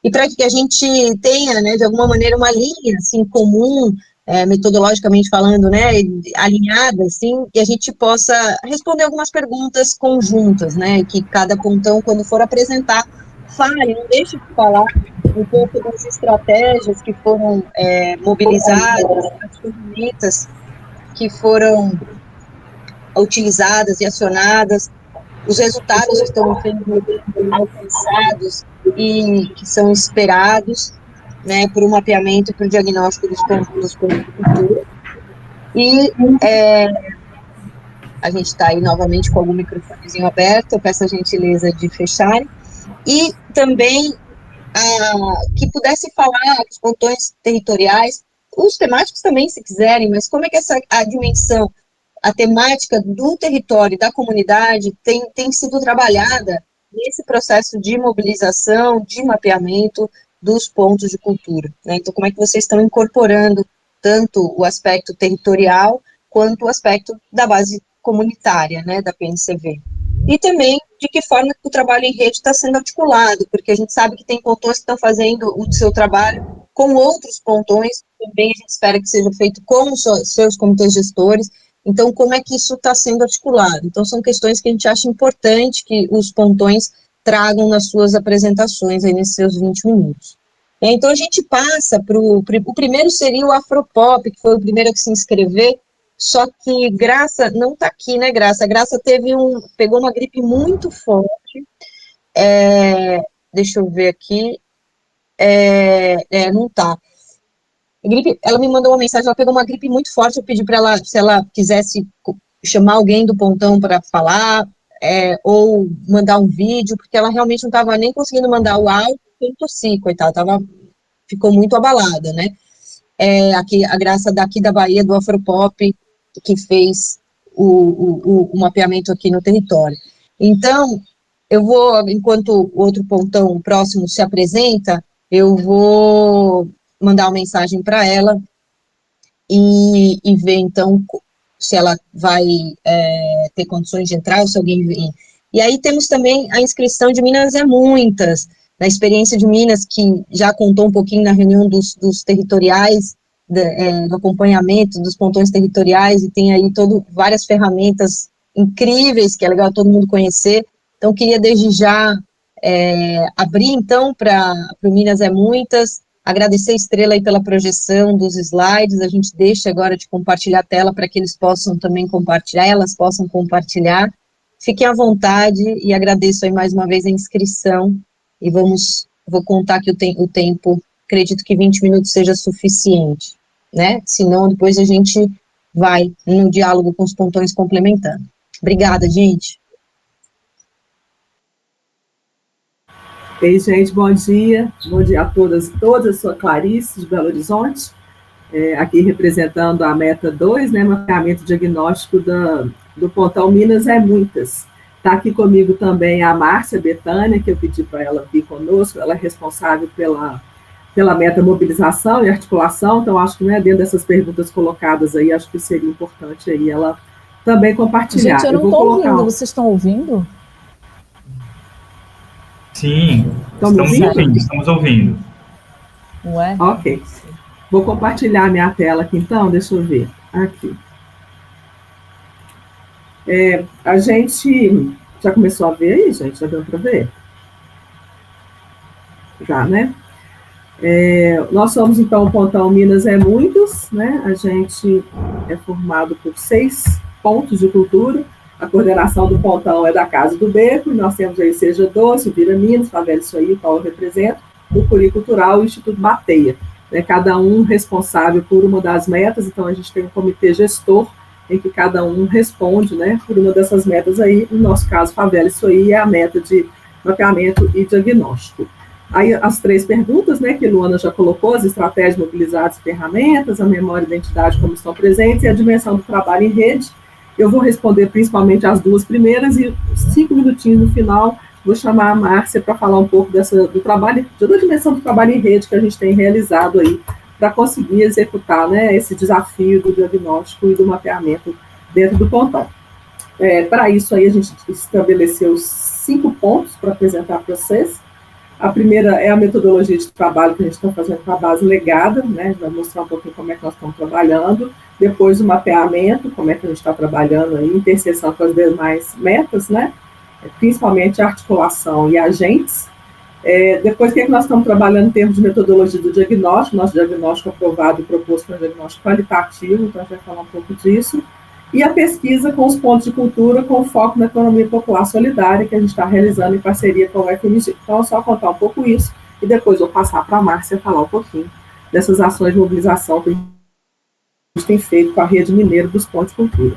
E para que a gente tenha, né, de alguma maneira, uma linha, assim, comum, metodologicamente falando, né, alinhada, assim, e a gente possa responder algumas perguntas conjuntas, né, que cada pontão, quando for apresentar, fale, não deixe de falar um pouco das estratégias que foram mobilizadas, as ferramentas que foram utilizadas e acionadas, os resultados que estão sendo alcançados e que são esperados, né, por um mapeamento e por diagnóstico dos pontos de cultura. E a gente está aí novamente com algum microfonezinho aberto, eu peço a gentileza de fecharem. E também que pudesse falar dos pontões territoriais, os temáticos também, se quiserem, mas como é que a dimensão, a temática do território, da comunidade, tem sido trabalhada nesse processo de mobilização, de mapeamento dos pontos de cultura, né? Então, como é que vocês estão incorporando tanto o aspecto territorial, quanto o aspecto da base comunitária, né, da PNCV? E também de que forma que o trabalho em rede está sendo articulado, porque a gente sabe que tem pontões que estão fazendo o seu trabalho com outros pontões, também a gente espera que seja feito com os seus comitês gestores. Então, como é que isso está sendo articulado? Então, são questões que a gente acha importante que os pontões tragam nas suas apresentações, aí nesses seus 20 minutos. Então, a gente passa para o primeiro seria o Afropop, que foi o primeiro a se inscrever, só que Graça não está aqui, né, Graça? A Graça pegou uma gripe muito forte, deixa eu ver aqui, não está. Ela me mandou uma mensagem, ela pegou uma gripe muito forte, eu pedi para ela, se ela quisesse chamar alguém do pontão para falar, ou mandar um vídeo, porque ela realmente não estava nem conseguindo mandar o áudio, sem tossir, coitada, ficou muito abalada, né? Aqui, a Graça daqui da Bahia, do Afropop, que fez o mapeamento aqui no território. Então, eu vou, enquanto o outro pontão próximo se apresenta, eu vou mandar uma mensagem para ela e ver, então, se ela vai ter condições de entrar, ou se alguém vem. E aí temos também a inscrição de Minas é Muitas, da experiência de Minas, que já contou um pouquinho na reunião dos territoriais, do acompanhamento dos pontões territoriais, e tem aí várias ferramentas incríveis, que é legal todo mundo conhecer. Então, queria desde já abrir, então, para o Minas é Muitas, agradecer a Estrela aí pela projeção dos slides, a gente deixa agora de compartilhar a tela para que eles possam também compartilhar, elas possam compartilhar. Fiquem à vontade e agradeço aí mais uma vez a inscrição, e vou contar que o tempo, acredito que 20 minutos seja suficiente, né? Senão depois a gente vai no diálogo com os pontões complementando. Obrigada, gente.
Ei, gente, bom dia a todas e todas, sou a Clarice, de Belo Horizonte, aqui representando a meta 2, né, mapeamento diagnóstico do pontão Minas é Muitas. Está aqui comigo também a Márcia Betânia, que eu pedi para ela vir conosco, ela é responsável pela meta mobilização e articulação, então acho que, né, dentro dessas perguntas colocadas aí, acho que seria importante aí ela também compartilhar.
Gente, eu não estou ouvindo, vocês estão ouvindo?
Sim, estamos ouvindo.
Ué?
Ok. Vou compartilhar minha tela aqui, então, deixa eu ver. Aqui. A gente já começou a ver aí, gente? Já deu para ver? Já, né? Nós somos, então, o Pontão Minas é Muitos, né? A gente é formado por 6 pontos de cultura, A coordenação do pontão é da Casa do Beco, e nós temos aí Seja Doce, Vira Minas, Favela Isso Aí, qual eu represento, o Curi Cultural e o Instituto Bateia. Né, cada um responsável por uma das metas, então a gente tem um comitê gestor, em que cada um responde, né, por uma dessas metas aí. No nosso caso, Favela Isso Aí é a meta de mapeamento e diagnóstico. Aí as 3 perguntas, né, que Luana já colocou, as estratégias mobilizadas e ferramentas, a memória e identidade como estão presentes e a dimensão do trabalho em rede. Eu vou responder principalmente as 2 primeiras e 5 minutinhos no final vou chamar a Márcia para falar um pouco do trabalho, da dimensão do trabalho em rede que a gente tem realizado aí para conseguir executar, né, esse desafio do diagnóstico e do mapeamento dentro do pontão. Para isso aí a gente estabeleceu 5 pontos para apresentar para vocês. A primeira é a metodologia de trabalho que a gente está fazendo com a base legada, né? Vai mostrar um pouquinho como é que nós estamos trabalhando. Depois o mapeamento, como é que a gente está trabalhando aí, interseção com as demais metas, né? Principalmente articulação e agentes. Depois, o que é que nós estamos trabalhando em termos de metodologia do diagnóstico? Nosso diagnóstico aprovado e proposto para um diagnóstico qualitativo, então a gente vai falar um pouco disso. E a pesquisa com os pontos de cultura com foco na economia popular solidária, que a gente está realizando em parceria com o FMG. Então, é só contar um pouco isso, e depois vou passar para a Márcia falar um pouquinho dessas ações de mobilização que a gente tem feito com a Rede Mineira dos Pontos de Cultura.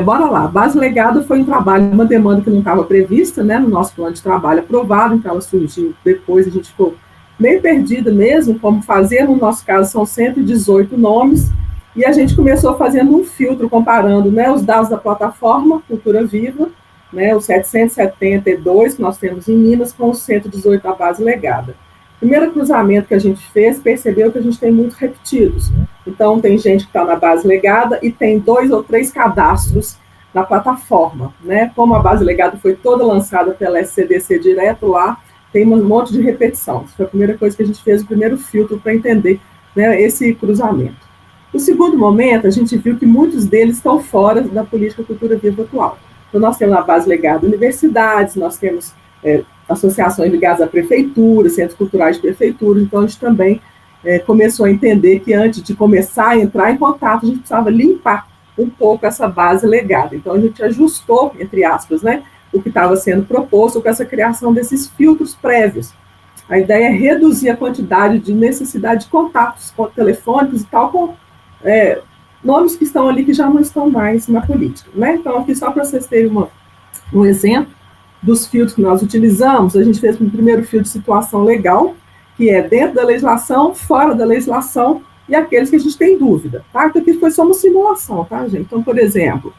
Bora lá. Base Legada foi um trabalho, uma demanda que não estava prevista, né, no nosso plano de trabalho aprovado, então ela surgiu depois, a gente ficou meio perdida mesmo, como fazer. No nosso caso, são 118 nomes, e a gente começou fazendo um filtro, comparando, né, os dados da plataforma Cultura Viva, né, os 772 que nós temos em Minas, com os 118 da Base Legada. Primeiro cruzamento que a gente fez, percebeu que a gente tem muitos repetidos. Então, tem gente que está na Base Legada e tem 2 ou 3 cadastros na plataforma, né? Como a Base Legada foi toda lançada pela SCDC direto lá, tem um monte de repetição. Isso foi a primeira coisa que a gente fez, o primeiro filtro para entender, né, esse cruzamento. No segundo momento, a gente viu que muitos deles estão fora da política Cultura Viva atual. Então, nós temos na Base Legada universidades, nós temos associações ligadas à prefeitura, centros culturais de prefeitura, então a gente também começou a entender que antes de começar a entrar em contato, a gente precisava limpar um pouco essa base legada. Então, a gente ajustou, entre aspas, né, o que estava sendo proposto com essa criação desses filtros prévios. A ideia é reduzir a quantidade de necessidade de contatos telefônicos e tal, com nomes que estão ali que já não estão mais na política, né? Então, aqui só para vocês terem um exemplo dos filtros que nós utilizamos, a gente fez um primeiro filtro de situação legal, que é dentro da legislação, fora da legislação, e aqueles que a gente tem dúvida, tá? Então, aqui foi só uma simulação, tá, gente? Então, por exemplo,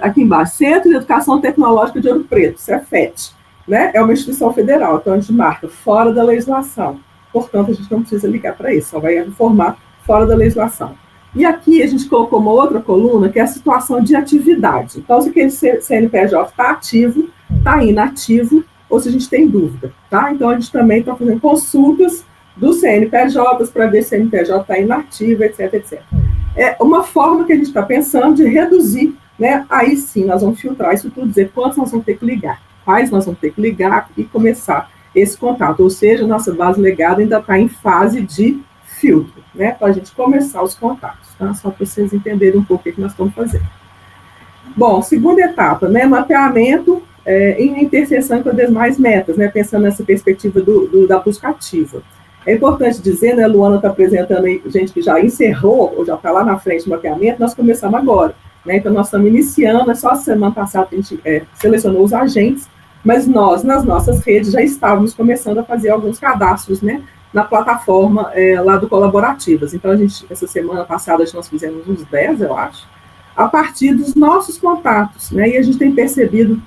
aqui embaixo, Centro de Educação Tecnológica de Ouro Preto, Cefet, né? É uma instituição federal, então a gente marca fora da legislação, portanto, a gente não precisa ligar para isso, só vai informar fora da legislação. E aqui a gente colocou uma outra coluna, que é a situação de atividade. Então, se aquele CNPJ está ativo, está inativo, ou se a gente tem dúvida, tá? Então, a gente também está fazendo consultas dos CNPJs para ver se o CNPJ está inativo, etc, etc. É uma forma que a gente está pensando de reduzir, né? Aí sim, nós vamos filtrar isso tudo, dizer quantos nós vamos ter que ligar, quais nós vamos ter que ligar e começar esse contato. Ou seja, nossa base legada ainda está em fase de filtro, né, para a gente começar os contatos, tá? Só para vocês entenderem um pouco o que nós estamos fazendo. Bom, segunda etapa, né, mapeamento em interseção com as demais metas, né, pensando nessa perspectiva da busca ativa. É importante dizer, né, a Luana está apresentando aí gente que já encerrou, ou já está lá na frente do mapeamento, nós começamos agora, né, então nós estamos iniciando, só a semana passada a gente selecionou os agentes, mas nós, nas nossas redes, já estávamos começando a fazer alguns cadastros, né, na plataforma lá do Colaborativas. Então, essa semana passada, nós fizemos uns 10, eu acho, a partir dos nossos contatos, né, e a gente tem percebido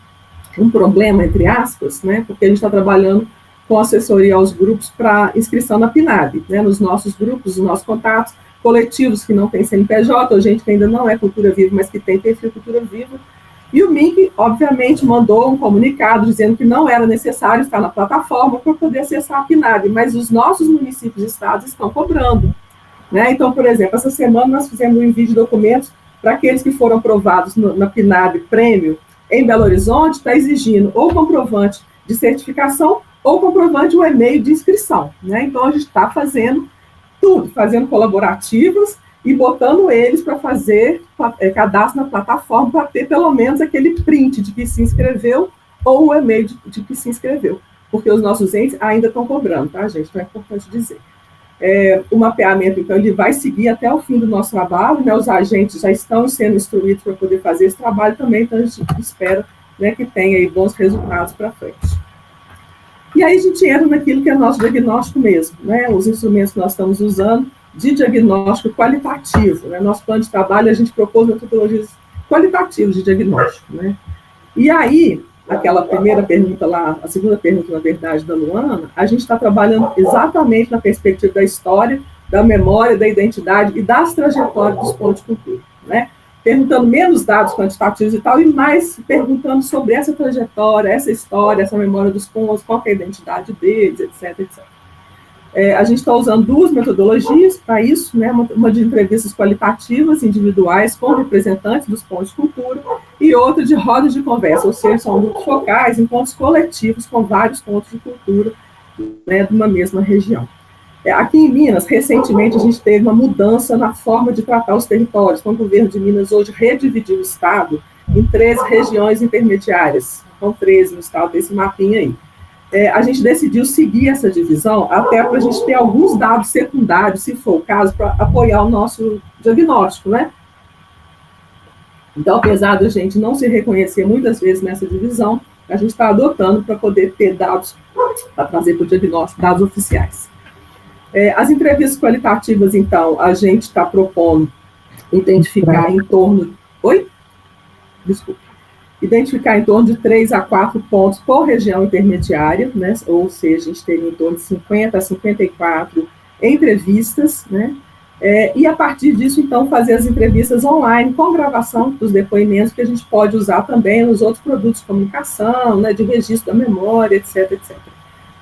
um problema, entre aspas, né, porque a gente está trabalhando com assessoria aos grupos para inscrição na PNAD, né, nos nossos grupos, nos nossos contatos, coletivos que não tem CNPJ, ou gente que ainda não é Cultura Viva, mas que tem perfil Cultura Viva. E o MINC, obviamente, mandou um comunicado dizendo que não era necessário estar na plataforma para poder acessar a PNAD, mas os nossos municípios e estados estão cobrando, né? Então, por exemplo, essa semana nós fizemos um envio de documentos para aqueles que foram aprovados na PNAD Prêmio em Belo Horizonte, está exigindo ou comprovante de certificação ou comprovante de e-mail de inscrição, né? Então, a gente está fazendo tudo, fazendo colaborativas e botando eles para fazer cadastro na plataforma, para ter pelo menos aquele print de que se inscreveu ou o e-mail de que se inscreveu, porque os nossos entes ainda estão cobrando, tá, gente? Então é importante dizer. O mapeamento, então, ele vai seguir até o fim do nosso trabalho, né? Os agentes já estão sendo instruídos para poder fazer esse trabalho também, então a gente espera, né, que tenha aí bons resultados para frente. E aí a gente entra naquilo que é nosso diagnóstico mesmo, né? Os instrumentos que nós estamos usando de diagnóstico qualitativo, né? Nosso plano de trabalho, a gente propôs metodologias qualitativas de diagnóstico, né? E aí, aquela primeira pergunta lá, a segunda pergunta, na verdade, da Luana, a gente está trabalhando exatamente na perspectiva da história, da memória, da identidade e das trajetórias dos pontos de cultura, né? Perguntando menos dados quantitativos e tal, e mais perguntando sobre essa trajetória, essa história, essa memória dos pontos, qual é a identidade deles, etc, etc. A gente está usando duas metodologias para isso, né? Uma de entrevistas qualitativas individuais com representantes dos pontos de cultura e outra de rodas de conversa, ou seja, são grupos focais, encontros coletivos com vários pontos de cultura, né, de uma mesma região. Aqui em Minas, recentemente, a gente teve uma mudança na forma de tratar os territórios. Então, o governo de Minas hoje redividiu o estado em 13 regiões intermediárias. São 13 no estado, desse mapinha aí. A gente decidiu seguir essa divisão até para a gente ter alguns dados secundários, se for o caso, para apoiar o nosso diagnóstico, né? Então, apesar da gente não se reconhecer muitas vezes nessa divisão, a gente está adotando para poder ter dados, para trazer para o diagnóstico, dados oficiais. As entrevistas qualitativas, então, a gente está propondo identificar em torno... Oi? Desculpa. Identificar em torno de 3 a 4 pontos por região intermediária, né? Ou seja, a gente teria em torno de 50 a 54 entrevistas, né? E a partir disso, então, fazer as entrevistas online com gravação dos depoimentos que a gente pode usar também nos outros produtos de comunicação, né, de registro da memória, etc, etc.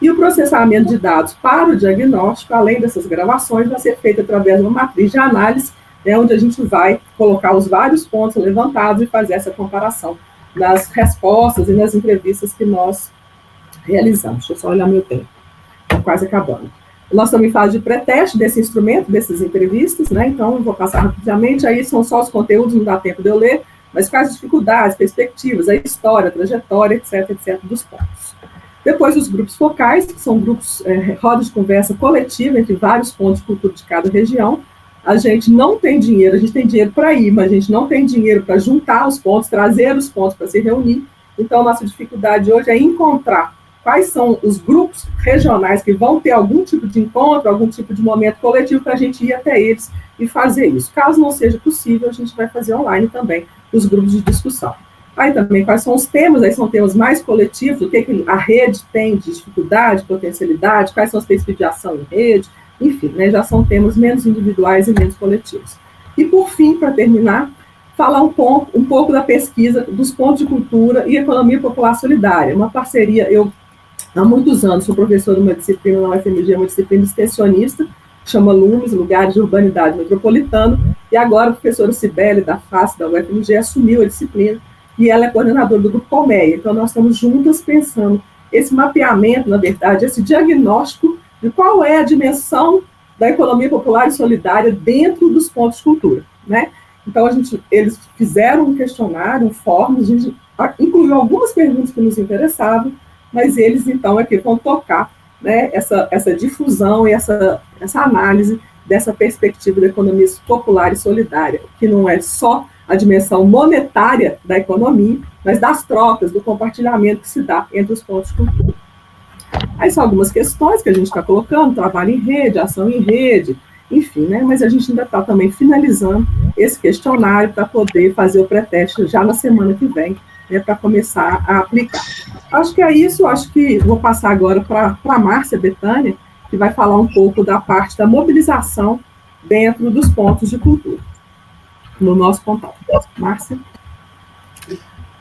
E o processamento de dados para o diagnóstico, além dessas gravações, vai ser feito através de uma matriz de análise, né, onde a gente vai colocar os vários pontos levantados e fazer essa comparação nas respostas e nas entrevistas que nós realizamos. Deixa eu só olhar meu tempo, está quase acabando. Nós estamos em fase de pré-teste desse instrumento, dessas entrevistas, né, então eu vou passar rapidamente, aí são só os conteúdos, não dá tempo de eu ler, mas quais as dificuldades, perspectivas, a história, a trajetória, etc, etc, dos pontos. Depois os grupos focais, que são grupos, rodas de conversa coletiva entre vários pontos de cultura de cada região. A gente não tem dinheiro, a gente tem dinheiro para ir, mas a gente não tem dinheiro para juntar os pontos, trazer os pontos para se reunir. Então, a nossa dificuldade hoje é encontrar quais são os grupos regionais que vão ter algum tipo de encontro, algum tipo de momento coletivo para a gente ir até eles e fazer isso. Caso não seja possível, a gente vai fazer online também os grupos de discussão. Aí também, quais são os temas, aí são temas mais coletivos, o que a rede tem de dificuldade, potencialidade, quais são as perspectivas de ação em rede, enfim, né, já são temas menos individuais e menos coletivos. E, por fim, para terminar, falar um pouco da pesquisa dos pontos de cultura e economia popular solidária, uma parceria, eu, há muitos anos, sou professora de uma disciplina na UFMG, uma disciplina extensionista, que chama LUMES, Lugares de Urbanidade Metropolitana, e agora a professora Cibele, da FACE, da UFMG, assumiu a disciplina, e ela é coordenadora do Grupo Colmeia. Então, nós estamos juntas pensando esse mapeamento, na verdade, esse diagnóstico de qual é a dimensão da economia popular e solidária dentro dos pontos de cultura, né? Então, eles fizeram um questionário, um fórum, a gente incluiu algumas perguntas que nos interessavam, mas eles, então, aqui vão tocar, né, essa difusão e essa análise dessa perspectiva da economia popular e solidária, que não é só a dimensão monetária da economia, mas das trocas, do compartilhamento que se dá entre os pontos de cultura. Aí são algumas questões que a gente está colocando, trabalho em rede, ação em rede, enfim, né? Mas a gente ainda está também finalizando esse questionário para poder fazer o pré-teste já na semana que vem, né, para começar a aplicar. Acho que é isso, acho que vou passar agora para a Márcia Betânia, que vai falar um pouco da parte da mobilização dentro dos pontos de cultura, no nosso contato. Márcia?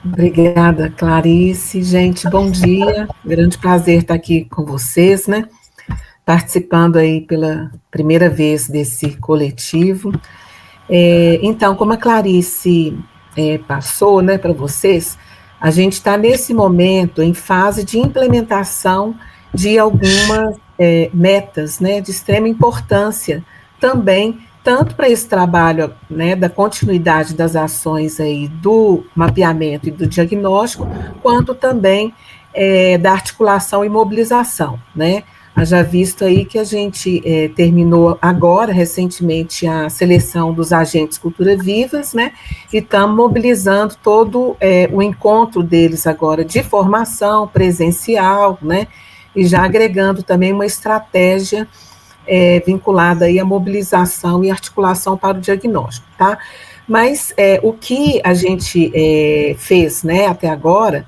Obrigada, Clarice. Gente, bom dia. Grande prazer estar aqui com vocês, né? Participando aí pela primeira vez desse coletivo. Então, como a Clarice passou, né, para vocês, a gente está nesse momento em fase de implementação de algumas metas, né, de extrema importância também tanto para esse trabalho, né, da continuidade das ações aí do mapeamento e do diagnóstico, quanto também da articulação e mobilização, né? Haja visto aí que a gente terminou agora, recentemente, a seleção dos agentes Cultura Vivas, né? E estamos mobilizando todo o encontro deles agora de formação presencial, né? E já agregando também uma estratégia vinculada aí à mobilização e articulação para o diagnóstico, tá? Mas o que a gente fez, né, até agora,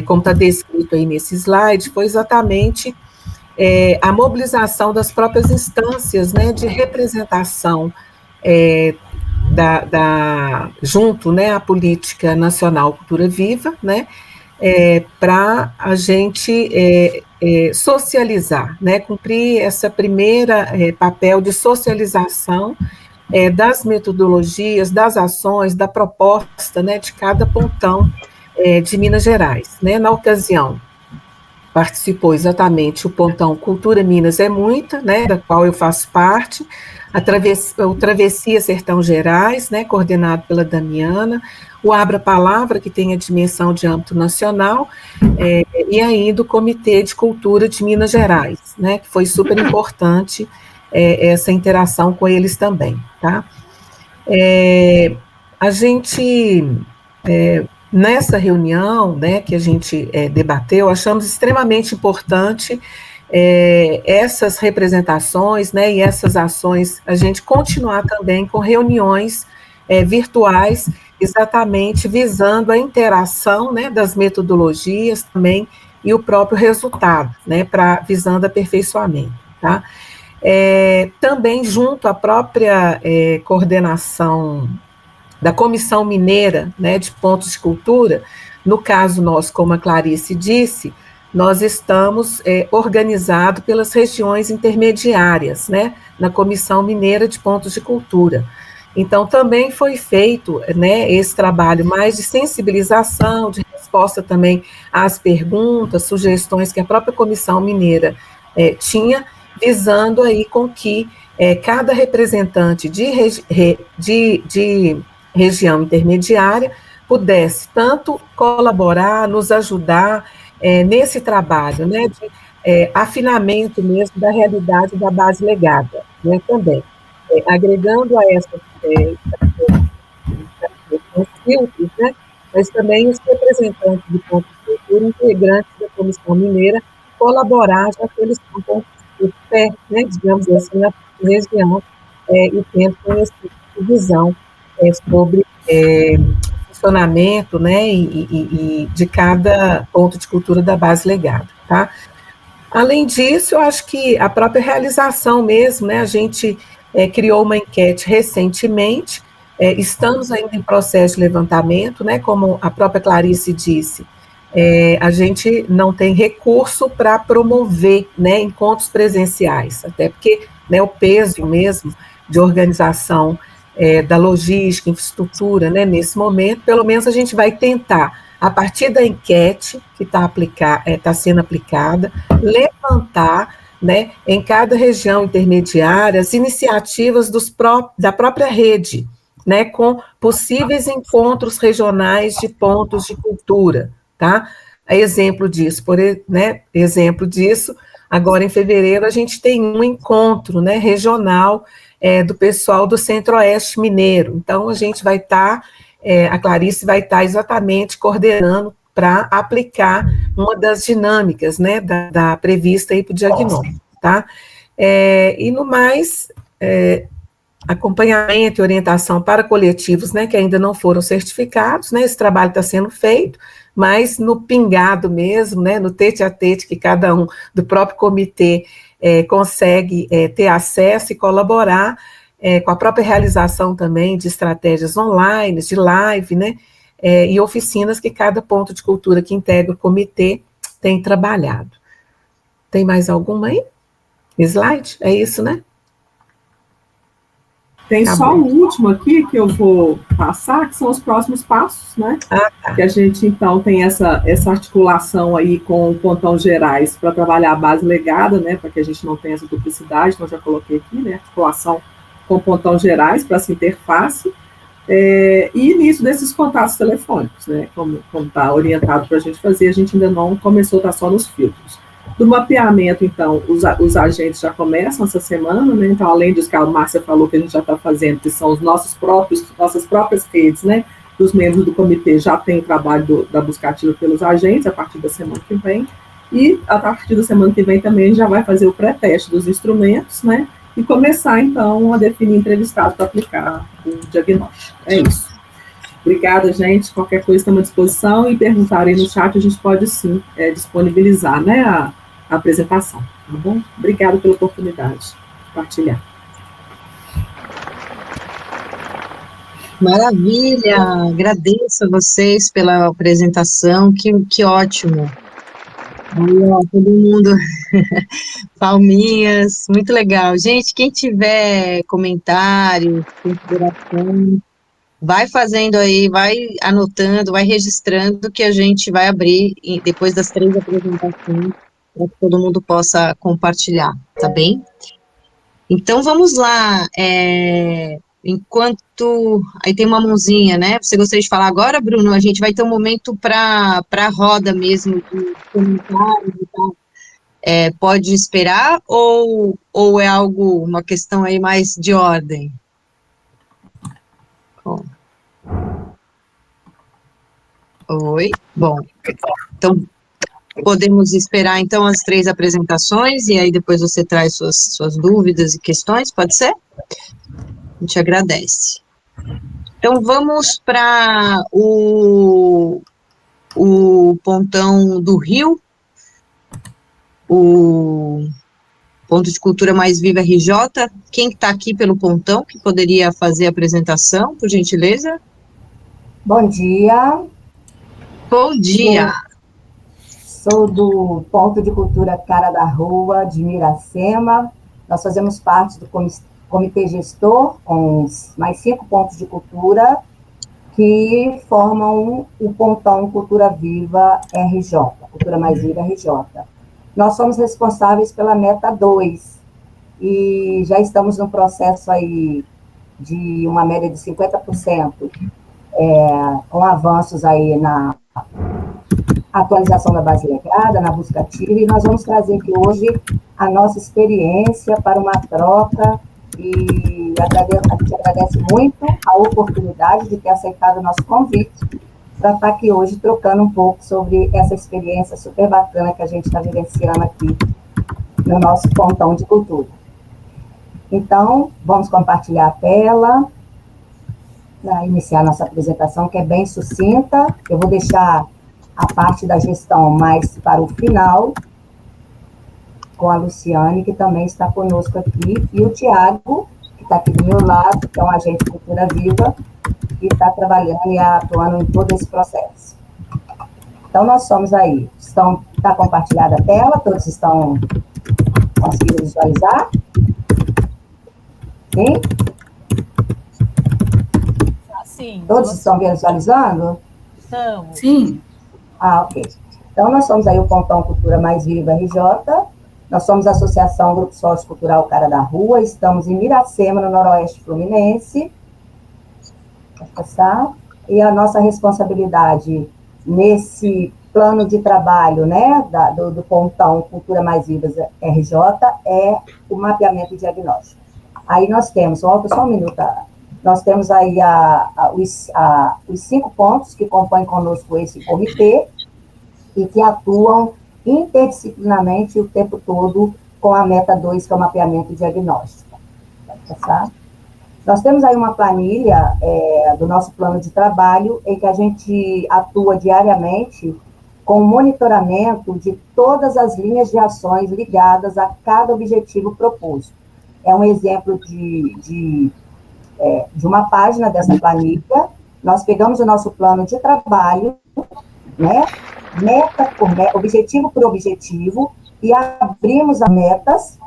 como está descrito aí nesse slide, foi exatamente a mobilização das próprias instâncias, né, de representação junto, né, à Política Nacional Cultura Viva, né, para a gente socializar, né, cumprir essa primeira papel de socialização das metodologias, das ações, da proposta, né, de cada pontão de Minas Gerais, né. Na ocasião, participou exatamente o pontão Cultura Minas é Muita, né, da qual eu faço parte, o Travessia Sertão Gerais, né, coordenado pela Damiana, o Abra Palavra, que tem a dimensão de âmbito nacional, e ainda o Comitê de Cultura de Minas Gerais, né, que foi super importante essa interação com eles também, tá? A gente, nessa reunião, né, que a gente debateu, achamos extremamente importante essas representações, né, e essas ações, a gente continuar também com reuniões virtuais, exatamente visando a interação, né, das metodologias também e o próprio resultado, né, visando aperfeiçoamento, tá? Também junto à própria coordenação da Comissão Mineira, né, de Pontos de Cultura, no caso nosso, como a Clarice disse, nós estamos organizados pelas regiões intermediárias, né, na Comissão Mineira de Pontos de Cultura. Então, também foi feito, né, esse trabalho mais de sensibilização, de resposta também às perguntas, sugestões que a própria Comissão Mineira tinha, visando aí com que cada representante de região intermediária pudesse tanto colaborar, nos ajudar nesse trabalho, né, de afinamento mesmo da realidade da base legada, né, também. Agregando a essas filtros, né, mas também os representantes de pontos de cultura, integrantes da Comissão Mineira, colaborar, já que eles estão com o pé, né, digamos assim, na região, e tendo conhecimento e visão sobre funcionamento, né, e de cada ponto de cultura da base legada, tá? Além disso, eu acho que a própria realização mesmo, né, a gente criou uma enquete recentemente, estamos ainda em processo de levantamento, né, como a própria Clarice disse, a gente não tem recurso para promover, né, encontros presenciais, até porque, né, o peso mesmo de organização da logística, infraestrutura, né, nesse momento, pelo menos a gente vai tentar, a partir da enquete que está sendo aplicada, levantar, né, em cada região intermediária, as iniciativas da própria rede, né, com possíveis encontros regionais de pontos de cultura, tá? Exemplo disso, agora em fevereiro a gente tem um encontro, né, regional do pessoal do Centro-Oeste Mineiro, então a gente vai estar, a Clarice vai estar exatamente coordenando para aplicar uma das dinâmicas, né, da prevista aí para o diagnóstico, tá? E no mais, acompanhamento e orientação para coletivos, né, que ainda não foram certificados, né, esse trabalho está sendo feito, mas no pingado mesmo, né, no tete-a-tete que cada um do próprio comitê consegue ter acesso e colaborar com a própria realização também de estratégias online, de live, né, e oficinas que cada ponto de cultura que integra o comitê tem trabalhado. Tem mais alguma aí? Slide? É isso, né?
Tem só o último aqui que eu vou passar, que são os próximos passos, né? Tá. Que a gente, então, tem essa articulação aí com o Pontão Gerais para trabalhar a base legada, né? Para que a gente não tenha essa duplicidade, então já coloquei aqui, né? Articulação com pontão gerais para essa interface, e início desses contatos telefônicos, né, como está orientado para a gente fazer, a gente ainda não começou, está só nos filtros. Do mapeamento, então, os agentes já começam essa semana, né, então, além dos que a Márcia falou que a gente já está fazendo, que são os nossas próprias redes, né, dos membros do comitê, já tem o trabalho da busca ativa pelos agentes, a partir da semana que vem, e a partir da semana que vem também já vai fazer o pré-teste dos instrumentos, né, e começar, então, a definir entrevistado para aplicar o diagnóstico. É isso. Obrigada, gente. Qualquer coisa estamos à disposição e perguntarem no chat, a gente pode, sim, disponibilizar, né, a apresentação, tá bom? Obrigada pela oportunidade de compartilhar.
Maravilha! Agradeço a vocês pela apresentação, que ótimo! Aí, ó, todo mundo, palminhas, muito legal. Gente, quem tiver comentário, consideração, vai fazendo aí, vai anotando, vai registrando, que a gente vai abrir depois das 3 apresentações, para que todo mundo possa compartilhar, tá bem? Então, vamos lá, enquanto... Aí tem uma mãozinha, né? Você gostaria de falar agora, Bruno? A gente vai ter um momento para a roda mesmo, de comentários e tal. Pode esperar, ou é algo, uma questão aí mais de ordem? Bom. Oi? Bom, então, podemos esperar, então, as 3 apresentações, e aí depois você traz suas dúvidas e questões, pode ser? A gente agradece. Então, vamos para o pontão do Rio, o Ponto de Cultura Mais Viva RJ. Quem está aqui pelo pontão, que poderia fazer a apresentação, por gentileza?
Bom dia.
Bom dia.
Sou do Ponto de Cultura Cara da Rua, de Miracema. Nós fazemos parte do comitê gestor, com mais 5 pontos de cultura, que formam o Pontão Cultura Viva RJ, Cultura Mais Viva RJ. Nós somos responsáveis pela meta 2, e já estamos no processo aí de uma média de 50%, com avanços aí na atualização da base legada, na busca ativa, e nós vamos trazer aqui hoje a nossa experiência para uma troca, e a gente agradece muito a oportunidade de ter aceitado o nosso convite para estar aqui hoje trocando um pouco sobre essa experiência super bacana que a gente está vivenciando aqui no nosso Pontão de Cultura. Então, vamos compartilhar a tela, para iniciar nossa apresentação, que é bem sucinta. Eu vou deixar a parte da gestão mais para o final, com a Luciane, que também está conosco aqui, e o Tiago, que está aqui do meu lado, que é um agente de Cultura Viva, que está trabalhando e atuando em todo esse processo. Então, nós somos aí, está compartilhada a tela, todos estão conseguindo visualizar? Sim?
Sim.
Todos estão visualizando?
Estamos.
Sim. Ok. Então, nós somos aí o Pontão Cultura Mais Viva RJ, nós somos a Associação Grupo Sociocultural Cara da Rua, estamos em Miracema, no Noroeste Fluminense. Pode passar. E a nossa responsabilidade nesse plano de trabalho, né, do Pontão Cultura Mais Viva RJ, é o mapeamento e diagnóstico. Aí nós temos, volta só um minuto, nós temos aí os 5 pontos que compõem conosco esse comitê e que atuam interdisciplinarmente o tempo todo com a meta 2, que é o mapeamento e diagnóstico. Pode passar? Nós temos aí uma planilha do nosso plano de trabalho em que a gente atua diariamente com o monitoramento de todas as linhas de ações ligadas a cada objetivo proposto. É um exemplo de uma página dessa planilha. Nós pegamos o nosso plano de trabalho, né, meta por meta, objetivo por objetivo, e abrimos as metas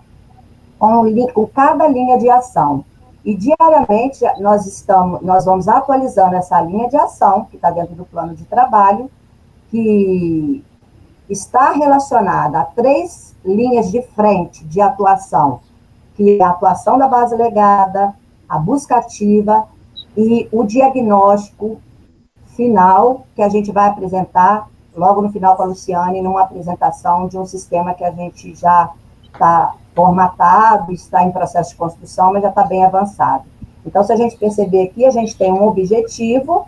com cada linha de ação. E diariamente nós vamos atualizando essa linha de ação, que está dentro do plano de trabalho, que está relacionada a 3 linhas de frente de atuação, que é a atuação da base legada, a busca ativa e o diagnóstico final, que a gente vai apresentar logo no final com a Luciane, numa apresentação de um sistema que a gente já está formatado, está em processo de construção, mas já está bem avançado. Então, se a gente perceber aqui, a gente tem um objetivo,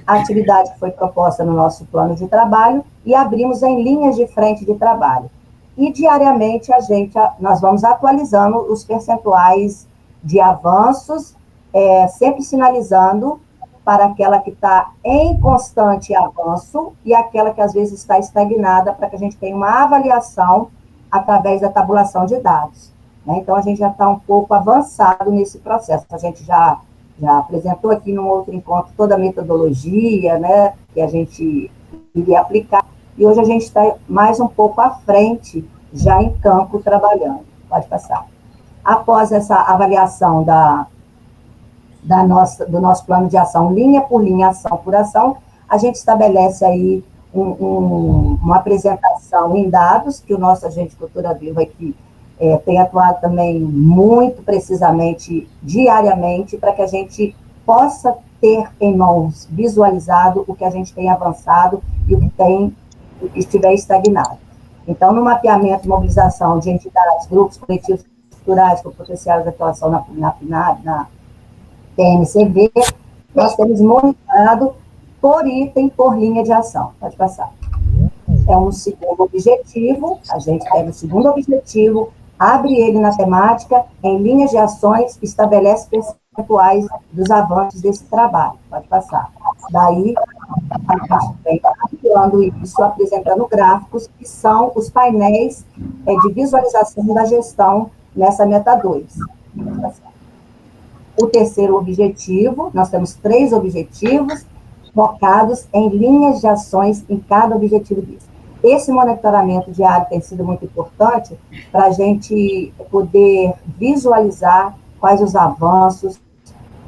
a atividade que foi proposta no nosso plano de trabalho, e abrimos em linhas de frente de trabalho. E, diariamente, nós vamos atualizando os percentuais de avanços, sempre sinalizando para aquela que está em constante avanço e aquela que, às vezes, está estagnada, para que a gente tenha uma avaliação através da tabulação de dados. Né? Então, a gente já está um pouco avançado nesse processo. A gente já apresentou aqui num outro encontro toda a metodologia, né, que a gente iria aplicar, e hoje a gente está mais um pouco à frente, já em campo, trabalhando. Pode passar. Após essa avaliação do nosso plano de ação, linha por linha, ação por ação, a gente estabelece aí uma apresentação em dados, que o nosso agente de Cultura Viva aqui tem atuado também muito precisamente, diariamente, para que a gente possa ter em mãos visualizado o que a gente tem avançado e o que estiver estagnado. Então, no mapeamento e mobilização de entidades, grupos, coletivos culturais com potencial de atuação na PNAD, na PNCV, nós temos monitorado por item, por linha de ação. Pode passar. É um segundo objetivo, a gente pega o segundo objetivo, abre ele na temática, em linhas de ações, estabelece percentuais dos avanços desse trabalho. Pode passar. Daí, a gente vem ampliando isso, apresentando gráficos, que são os painéis de visualização da gestão nessa meta 2. Pode passar. O terceiro objetivo, nós temos 3 objetivos focados em linhas de ações em cada objetivo disso. Esse monitoramento diário tem sido muito importante para a gente poder visualizar quais os avanços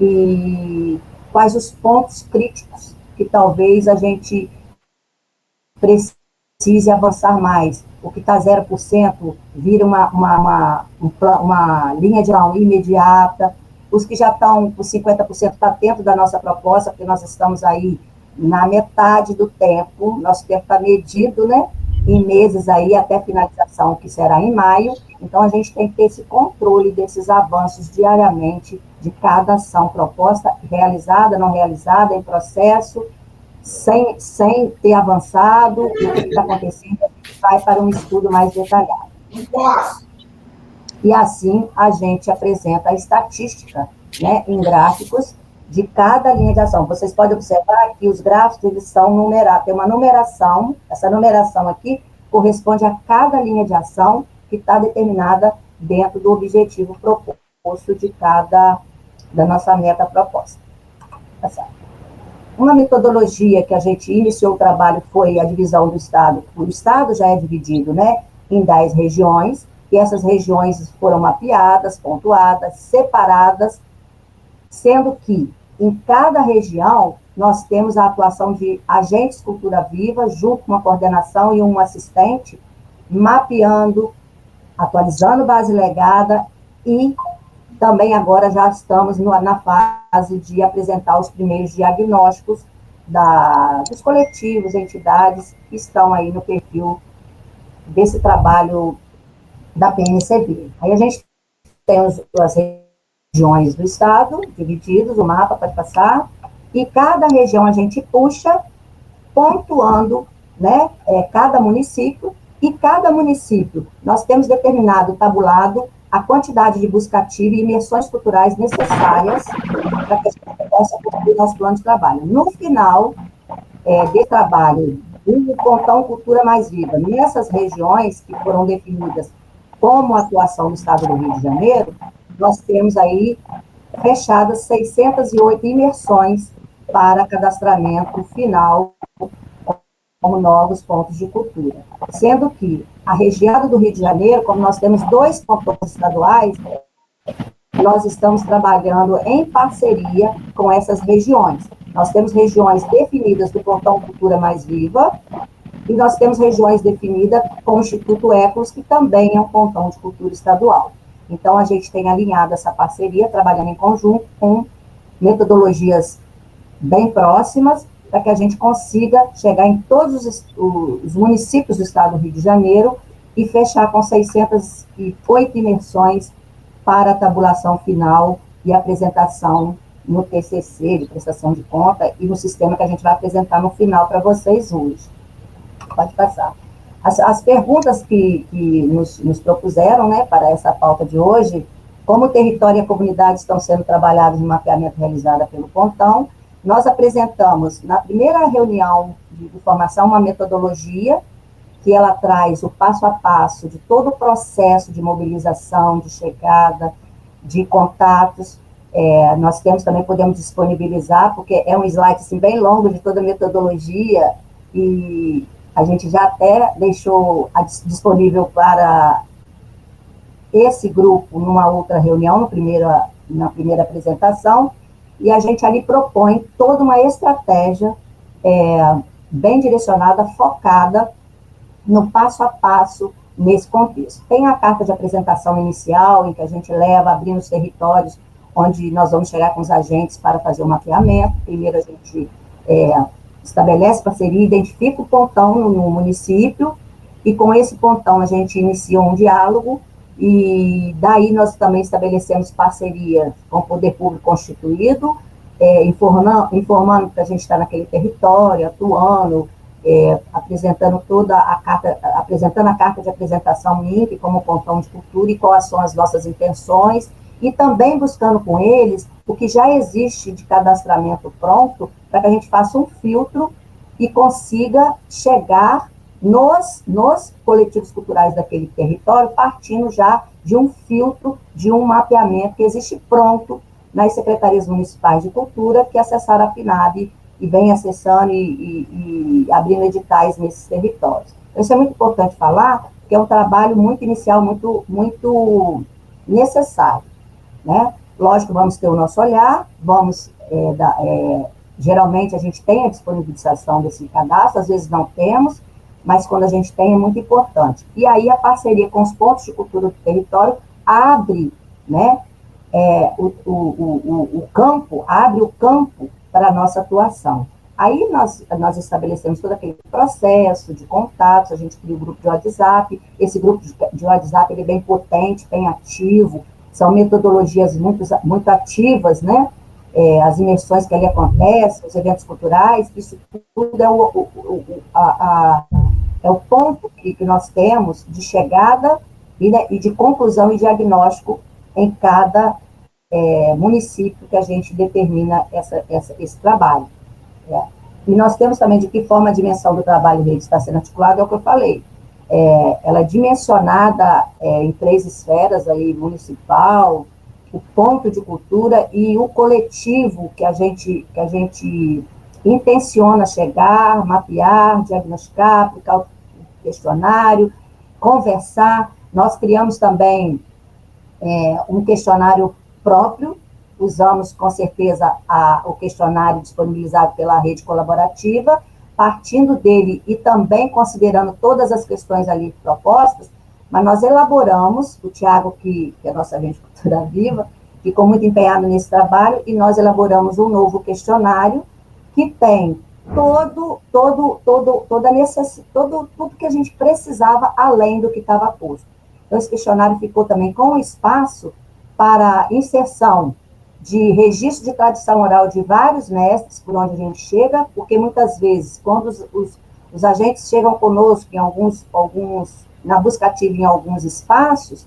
e quais os pontos críticos que talvez a gente precise avançar mais. O que está 0% vira uma linha de ação imediata. Os que já estão com 50% está dentro da nossa proposta, porque nós estamos aí na metade do tempo, nosso tempo está medido, né, em meses aí, até finalização, que será em maio, então a gente tem que ter esse controle desses avanços diariamente, de cada ação proposta, realizada, não realizada, em processo, sem ter avançado, o que está acontecendo, vai para um estudo mais detalhado. E assim a gente apresenta a estatística, né, em gráficos de cada linha de ação. Vocês podem observar que os gráficos, eles são numerados, tem uma numeração, essa numeração aqui corresponde a cada linha de ação que está determinada dentro do objetivo proposto da nossa meta proposta. Tá certo. Uma metodologia que a gente iniciou o trabalho foi a divisão do Estado. O Estado já é dividido, né, em 10 regiões, e essas regiões foram mapeadas, pontuadas, separadas, sendo que em cada região nós temos a atuação de agentes Cultura Viva, junto com uma coordenação e um assistente, mapeando, atualizando base legada e também agora já estamos na fase de apresentar os primeiros diagnósticos dos coletivos, entidades que estão aí no perfil desse trabalho da PNCV. Aí a gente tem as regiões do estado, divididos, o mapa pode passar, e cada região a gente puxa, pontuando, né, cada município, e cada município nós temos determinado, tabulado, a quantidade de busca ativa e imersões culturais necessárias para que a gente possa cumprir nosso plano de trabalho. No final de trabalho, do Pontão Cultura Mais Viva, nessas regiões que foram definidas como atuação do Estado do Rio de Janeiro, nós temos aí fechadas 608 imersões para cadastramento final como novos pontos de cultura. Sendo que a região do Rio de Janeiro, como nós temos 2 pontões estaduais, nós estamos trabalhando em parceria com essas regiões. Nós temos regiões definidas do Pontão Cultura Mais Viva, e nós temos regiões definidas com o Instituto Ecos, que também é um pontão de cultura estadual. Então, a gente tem alinhado essa parceria, trabalhando em conjunto com metodologias bem próximas, para que a gente consiga chegar em todos os municípios do estado do Rio de Janeiro e fechar com 608 imersões para a tabulação final e apresentação no TCC, de prestação de conta, e no sistema que a gente vai apresentar no final para vocês hoje. Pode passar. As perguntas que nos propuseram, né, para essa pauta de hoje: como o território e a comunidade estão sendo trabalhados no mapeamento realizado pelo Pontão. Nós apresentamos, na primeira reunião de formação, uma metodologia que ela traz o passo a passo de todo o processo de mobilização, de chegada, de contatos. Nós temos também, podemos disponibilizar, porque é um slide assim, bem longo de toda a metodologia, e a gente já até deixou disponível para esse grupo numa outra reunião, na primeira apresentação, e a gente ali propõe toda uma estratégia bem direcionada, focada no passo a passo nesse contexto. Tem a carta de apresentação inicial, em que a gente leva, abrindo os territórios, onde nós vamos chegar com os agentes para fazer o mapeamento. Primeiro a gente estabelece parceria, identifica o pontão no município, e com esse pontão a gente inicia um diálogo, e daí nós também estabelecemos parceria com o poder público constituído, informando que a gente está naquele território, atuando, apresentando apresentando a carta de apresentação MINC como pontão de cultura e quais são as nossas intenções, e também buscando com eles o que já existe de cadastramento pronto, para que a gente faça um filtro e consiga chegar nos coletivos culturais daquele território, partindo já de um filtro, de um mapeamento que existe pronto nas secretarias municipais de cultura, que acessaram a FINAB e vem acessando e abrindo editais nesses territórios. Então, isso é muito importante falar, porque é um trabalho muito inicial, muito necessário, né? Lógico, vamos ter o nosso olhar, geralmente a gente tem a disponibilização desse cadastro, às vezes não temos, mas quando a gente tem é muito importante. E aí a parceria com os pontos de cultura do território abre, né, o campo para a nossa atuação. Aí nós estabelecemos todo aquele processo de contatos, a gente cria o grupo de WhatsApp, esse grupo de WhatsApp ele é bem potente, bem ativo, são metodologias muito ativas, né? As imersões que ali acontecem, os eventos culturais, isso tudo é o ponto que nós temos de chegada e de conclusão e diagnóstico em cada município que a gente determina esse trabalho. E nós temos também de que forma a dimensão do trabalho rede está sendo articulada, é o que eu falei. Ela é dimensionada em 3 esferas, aí, municipal, o ponto de cultura e o coletivo que a gente intenciona chegar, mapear, diagnosticar, aplicar o questionário, conversar. Nós criamos também um questionário próprio, usamos com certeza o questionário disponibilizado pela rede colaborativa, partindo dele e também considerando todas as questões ali propostas, mas nós elaboramos, o Tiago, que é a nossa agente Cultura Viva, ficou muito empenhado nesse trabalho, e nós elaboramos um novo questionário que tem tudo que a gente precisava além do que estava posto. Então, esse questionário ficou também com espaço para inserção de registro de tradição oral de vários mestres por onde a gente chega, porque muitas vezes, quando os agentes chegam conosco em alguns na busca ativa em alguns espaços,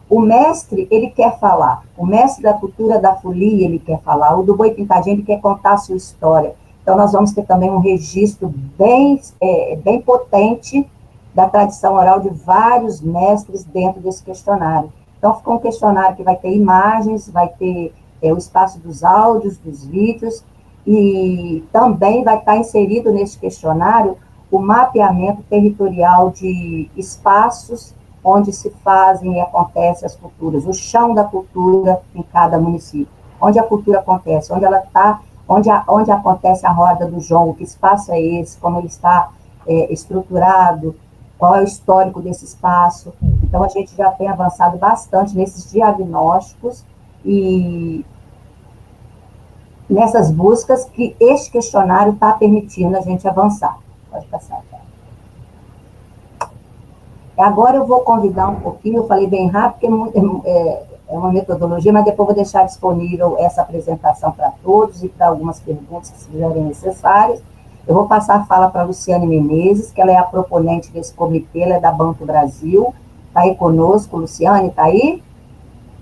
o mestre, ele quer falar, o mestre da cultura da folia, ele quer falar, o do boi pintadinho, ele quer contar a sua história. Então, nós vamos ter também um registro bem potente da tradição oral de vários mestres dentro desse questionário. Então, ficou um questionário que vai ter imagens, vai ter o espaço dos áudios, dos vídeos, e também vai estar inserido nesse questionário o mapeamento territorial de espaços onde se fazem e acontecem as culturas, o chão da cultura em cada município, onde a cultura acontece, onde ela está, onde acontece a roda do jongo, que espaço é esse, como ele está estruturado, qual é o histórico desse espaço. Então, a gente já tem avançado bastante nesses diagnósticos e nessas buscas que este questionário está permitindo a gente avançar. Pode passar. Agora eu vou convidar um pouquinho, eu falei bem rápido, porque é uma metodologia, mas depois vou deixar disponível essa apresentação para todos e para algumas perguntas que se fizerem necessárias. Eu vou passar a fala para a Luciane Menezes, que ela é a proponente desse comitê, ela é da Banco Brasil. Está aí conosco, Luciane, está aí?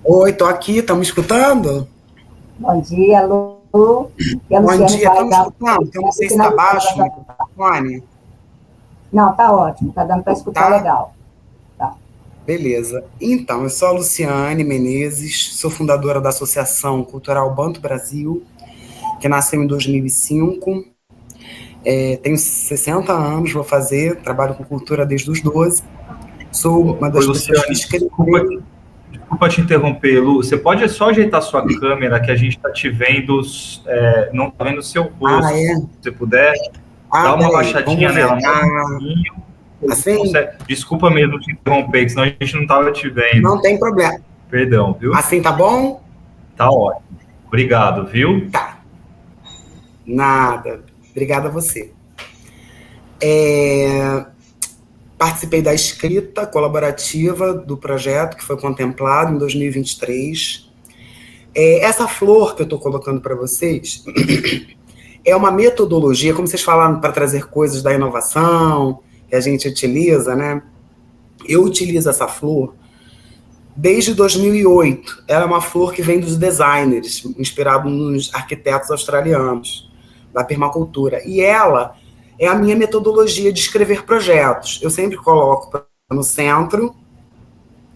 Oi, estou aqui, estão me escutando?
Bom dia, Lu. E a
Bom
Luciane
dia,
vai
estão me
dar...
escutando? Então, não sei se está baixo o microfone.
Não, está ótimo, está dando para escutar legal. Tá.
Beleza. Então, eu sou a Luciane Menezes, sou fundadora da Associação Cultural Banco Brasil, que nasceu em 2005. Tenho 60 anos, vou fazer, trabalho com cultura desde os 12. Sou uma das pessoas que escreveu...
Desculpa te interromper, Lu. Você pode só ajeitar sua câmera, que a gente está te vendo, não está vendo o seu rosto.
Ah, é?
Se você puder, dá uma baixadinha nela.
Assim?
Desculpa mesmo te interromper, que senão a gente não estava te vendo.
Não tem problema.
Perdão, viu?
Assim tá bom?
Tá ótimo. Obrigado, viu?
Tá. Nada. Obrigada a você. Participei da escrita colaborativa do projeto, que foi contemplado em 2023. Essa flor que eu estou colocando para vocês é uma metodologia, como vocês falaram, para trazer coisas da inovação, que a gente utiliza, né? Eu utilizo essa flor desde 2008. Ela é uma flor que vem dos designers, inspirado nos arquitetos australianos, da permacultura. E ela é a minha metodologia de escrever projetos. Eu sempre coloco no centro,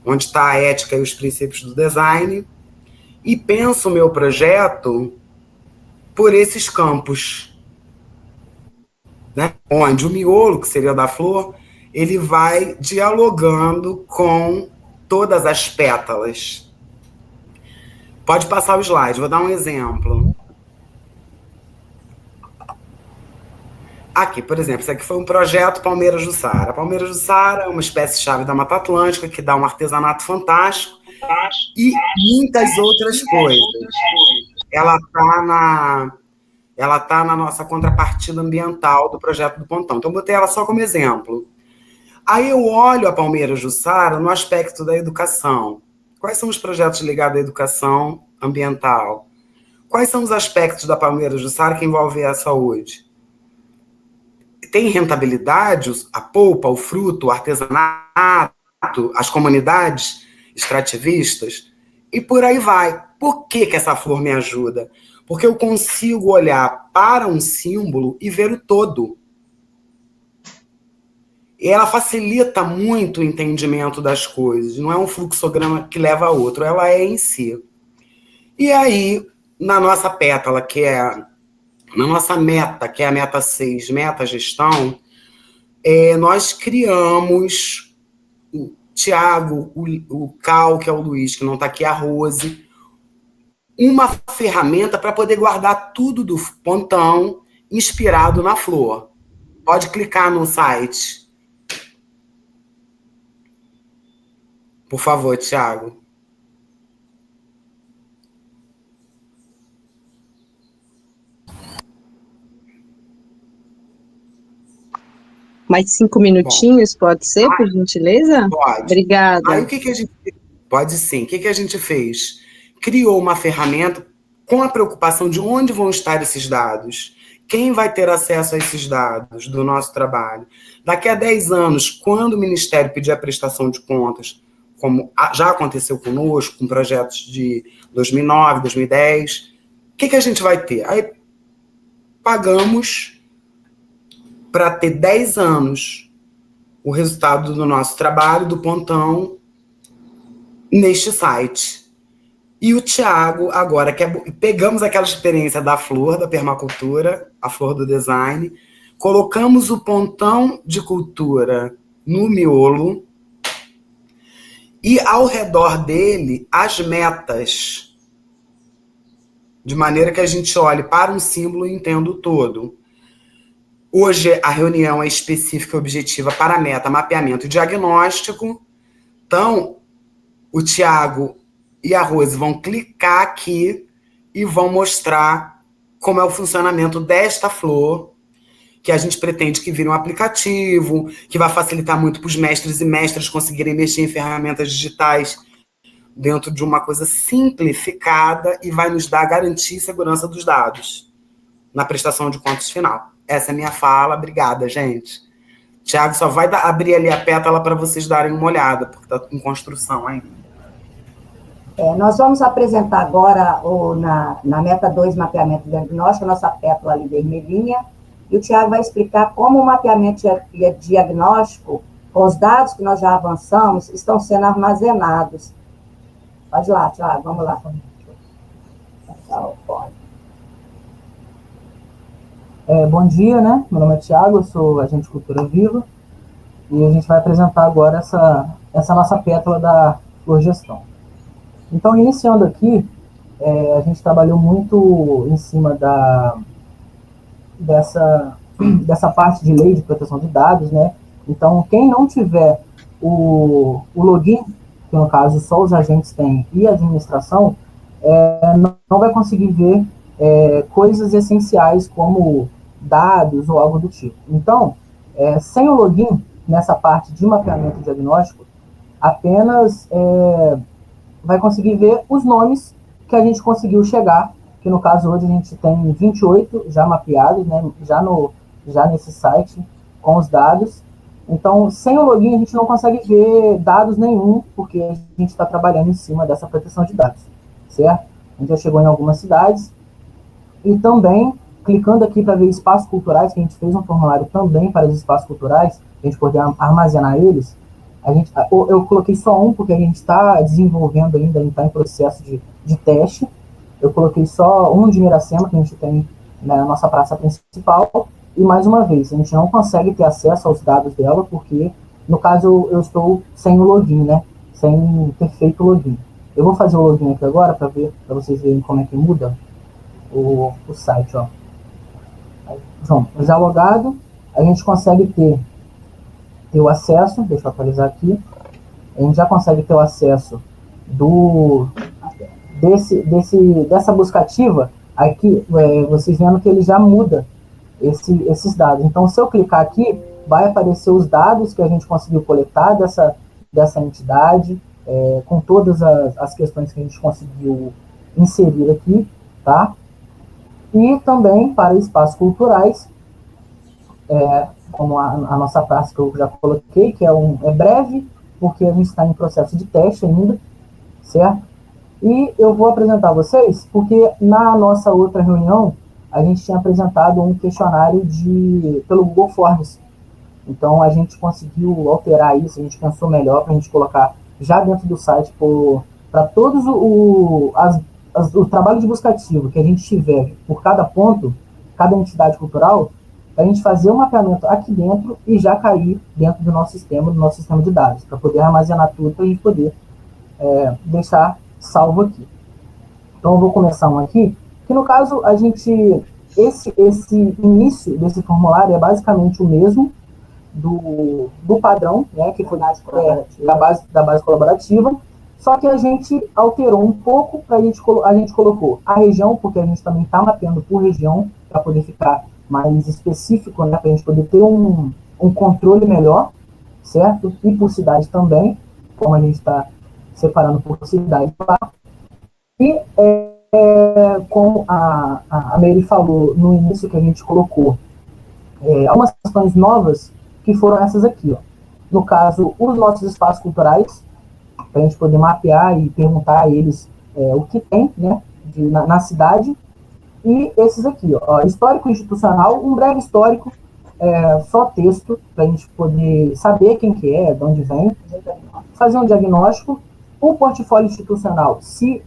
onde está a ética e os princípios do design, e penso o meu projeto por esses campos, né? Onde o miolo, que seria da flor, ele vai dialogando com todas as pétalas. Pode passar o slide, vou dar um exemplo. Aqui, por exemplo, esse aqui foi um projeto Palmeiras Jussara. A Palmeiras Jussara é uma espécie-chave da Mata Atlântica que dá um artesanato fantástico e muitas outras coisas. Ela está na nossa contrapartida ambiental do projeto do Pontão. Então, eu botei ela só como exemplo. Aí eu olho a Palmeiras Jussara no aspecto da educação. Quais são os projetos ligados à educação ambiental? Quais são os aspectos da Palmeiras Jussara que envolvem a saúde? Tem rentabilidade, a polpa, o fruto, o artesanato, as comunidades extrativistas, e por aí vai. Por que essa flor me ajuda? Porque eu consigo olhar para um símbolo e ver o todo. E ela facilita muito o entendimento das coisas. Não é um fluxograma que leva a outro, ela é em si. E aí, na nossa pétala, na nossa meta, que é a meta 6, meta gestão, nós criamos o Tiago, o Cal, que é o Luiz, que não está aqui, a Rose, uma ferramenta para poder guardar tudo do Pontão inspirado na flor. Pode clicar no site. Por favor, Tiago.
Mais 5 minutinhos, pode ser, por gentileza?
Pode.
Obrigada.
Aí o que a gente... Pode sim. O que a gente fez? Criou uma ferramenta com a preocupação de onde vão estar esses dados. Quem vai ter acesso a esses dados do nosso trabalho? Daqui a 10 anos, quando o Ministério pedir a prestação de contas, como já aconteceu conosco, com projetos de 2009, 2010, o que a gente vai ter? Aí pagamos para ter 10 anos o resultado do nosso trabalho, do Pontão, neste site. E o Tiago, agora, pegamos aquela experiência da flor, da permacultura, a flor do design, colocamos o Pontão de cultura no miolo e, ao redor dele, as metas, de maneira que a gente olhe para um símbolo e entenda o todo. Hoje, a reunião é específica e objetiva para a meta, mapeamento e diagnóstico. Então, o Tiago e a Rose vão clicar aqui e vão mostrar como é o funcionamento desta flor, que a gente pretende que vire um aplicativo, que vai facilitar muito para os mestres e mestras conseguirem mexer em ferramentas digitais dentro de uma coisa simplificada e vai nos dar garantia e segurança dos dados na prestação de contas final. Essa é a minha fala. Obrigada, gente. Tiago só vai abrir ali a pétala para vocês darem uma olhada, porque está em construção ainda.
Nós vamos apresentar agora na meta 2, mapeamento diagnóstico, a nossa pétala ali vermelhinha, e o Tiago vai explicar como o mapeamento diagnóstico, com os dados que nós já avançamos, estão sendo armazenados. Pode ir lá, Tiago, vamos lá.
Bom dia, né? Meu nome é Tiago, eu sou agente de Cultura Viva, e a gente vai apresentar agora essa nossa pétala da Florgestão. Então, iniciando aqui, a gente trabalhou muito em cima dessa parte de lei de proteção de dados, né? Então, quem não tiver o login, que no caso só os agentes têm, e a administração, não vai conseguir ver coisas essenciais como dados ou algo do tipo. Então, sem o login, nessa parte de mapeamento diagnóstico, apenas vai conseguir ver os nomes que a gente conseguiu chegar, que no caso hoje a gente tem 28 já mapeados, né, já nesse site, com os dados. Então, sem o login a gente não consegue ver dados nenhum, porque a gente está trabalhando em cima dessa proteção de dados, certo? A gente já chegou em algumas cidades, e também, clicando aqui para ver espaços culturais, que a gente fez um formulário também para os espaços culturais, a gente poder armazenar eles. Eu coloquei só um, porque a gente está desenvolvendo ainda, a gente está em processo de teste. Eu coloquei só um de Miracema, que a gente tem na nossa praça principal, e mais uma vez, a gente não consegue ter acesso aos dados dela, porque, no caso, eu estou sem o login, né? Sem ter feito o login. Eu vou fazer o login aqui agora, para vocês verem como é que muda o site, ó. Então, já logado, a gente consegue ter o acesso, deixa eu atualizar aqui, a gente já consegue ter o acesso dessa buscativa, aqui, vocês vendo que ele já muda esses dados. Então, se eu clicar aqui, vai aparecer os dados que a gente conseguiu coletar dessa entidade, com todas as questões que a gente conseguiu inserir aqui, tá? E também para espaços culturais, como a nossa praça que eu já coloquei, que é breve, porque a gente está em processo de teste ainda, certo? E eu vou apresentar a vocês, porque na nossa outra reunião, a gente tinha apresentado um questionário pelo Google Forms. Então, a gente conseguiu alterar isso, a gente pensou melhor para a gente colocar já dentro do site para todos o trabalho de buscativo que a gente tiver por cada ponto, cada entidade cultural, a gente fazer o mapeamento aqui dentro e já cair dentro do nosso sistema de dados, para poder armazenar tudo, para a gente poder deixar salvo aqui. Então, eu vou começar um aqui, que no caso, esse início desse formulário é basicamente o mesmo do padrão, né, que foi da base colaborativa, só que a gente alterou um pouco, a gente colocou a região, porque a gente também está mapeando por região, para poder ficar mais específico, né, para a gente poder ter um controle melhor, certo? E por cidade também, como a gente está separando por cidade lá. E como a Mary falou no início, que a gente colocou algumas questões novas, que foram essas aqui, ó. No caso, os nossos espaços culturais, para a gente poder mapear e perguntar a eles o que tem, né, na cidade. E esses aqui, ó, histórico institucional, um breve histórico, só texto, para a gente poder saber quem que é, de onde vem, fazer um diagnóstico. O portfólio institucional, se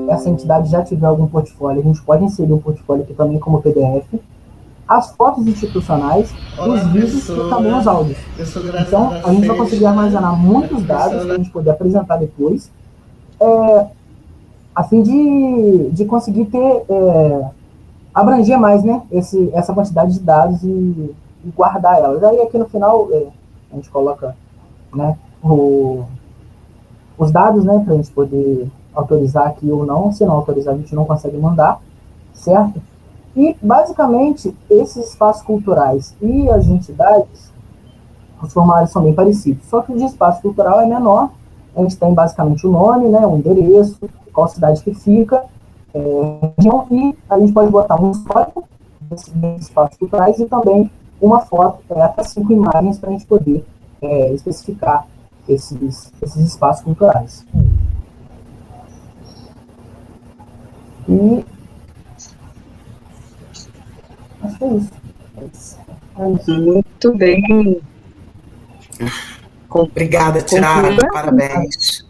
essa entidade já tiver algum portfólio, a gente pode inserir um portfólio aqui também como PDF. As fotos institucionais, os vídeos e também os áudios. Então, a gente vai conseguir armazenar muitos dados para a gente poder apresentar depois, a fim de conseguir abranger mais, né, essa quantidade de dados e guardar elas. Aí aqui no final a gente coloca, né, os dados, né, para a gente poder autorizar aqui ou não. Se não autorizar, a gente não consegue mandar, certo? E, basicamente, esses espaços culturais e as entidades, os formulários são bem parecidos, só que o de espaço cultural é menor. A gente tem, basicamente, o nome, né, o endereço, qual cidade que fica, região, e a gente pode botar um histórico desses espaços culturais e também uma foto, até 5 imagens, para a gente poder especificar esses espaços culturais. E acho que é isso.
Muito bem.
Obrigada, Tirado. Parabéns.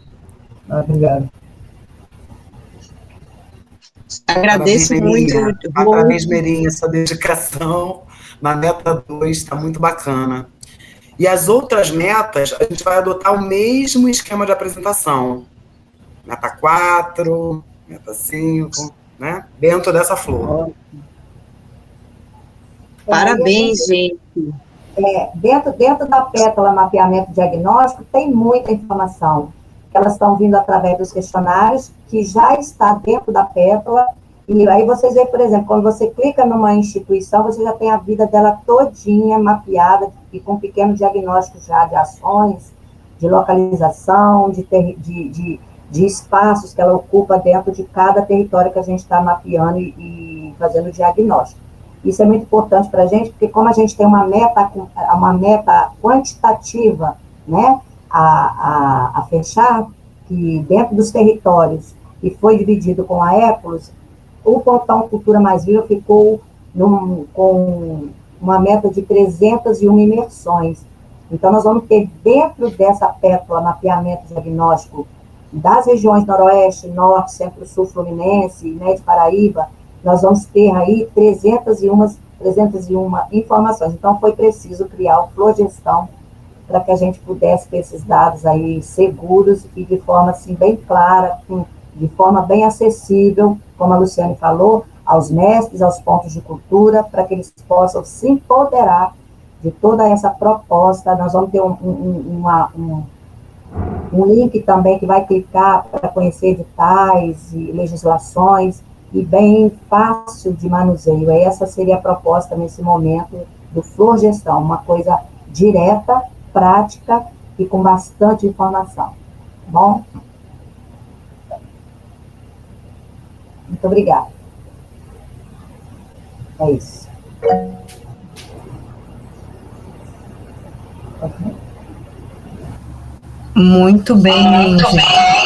Obrigado.
Agradeço
parabéns,
muito.
Parabéns, Merinha, sua dedicação na meta 2 está muito bacana. E as outras metas, a gente vai adotar o mesmo esquema de apresentação. Meta 4, meta 5, né? Dentro dessa flor.
Parabéns, gente.
Dentro da pétala mapeamento diagnóstico, tem muita informação. Elas estão vindo através dos questionários, que já está dentro da pétala. E aí vocês veem, por exemplo, quando você clica numa instituição, você já tem a vida dela todinha mapeada, e com um pequeno diagnóstico já de ações, de localização, de espaços que ela ocupa dentro de cada território que a gente está mapeando e fazendo diagnóstico. Isso é muito importante para a gente, porque como a gente tem uma meta quantitativa, né, a fechar, que dentro dos territórios, que foi dividido com a Épolis, o portal Cultura Mais Viva ficou com uma meta de 301 imersões. Então, nós vamos ter dentro dessa pétala mapeamento diagnóstico das regiões Noroeste, Norte, Centro-Sul, Fluminense, né, de Paraíba, nós vamos ter aí 301 informações. Então, foi preciso criar o Florgestão para que a gente pudesse ter esses dados aí seguros e de forma, assim, bem clara, de forma bem acessível, como a Luciane falou, aos mestres, aos pontos de cultura, para que eles possam se empoderar de toda essa proposta. Nós vamos ter um link também que vai clicar para conhecer editais e legislações, e bem fácil de manuseio. Essa seria a proposta nesse momento do Florgestão, uma coisa direta, prática e com bastante informação. Tá bom? Muito obrigada. É isso.
Muito bem, gente.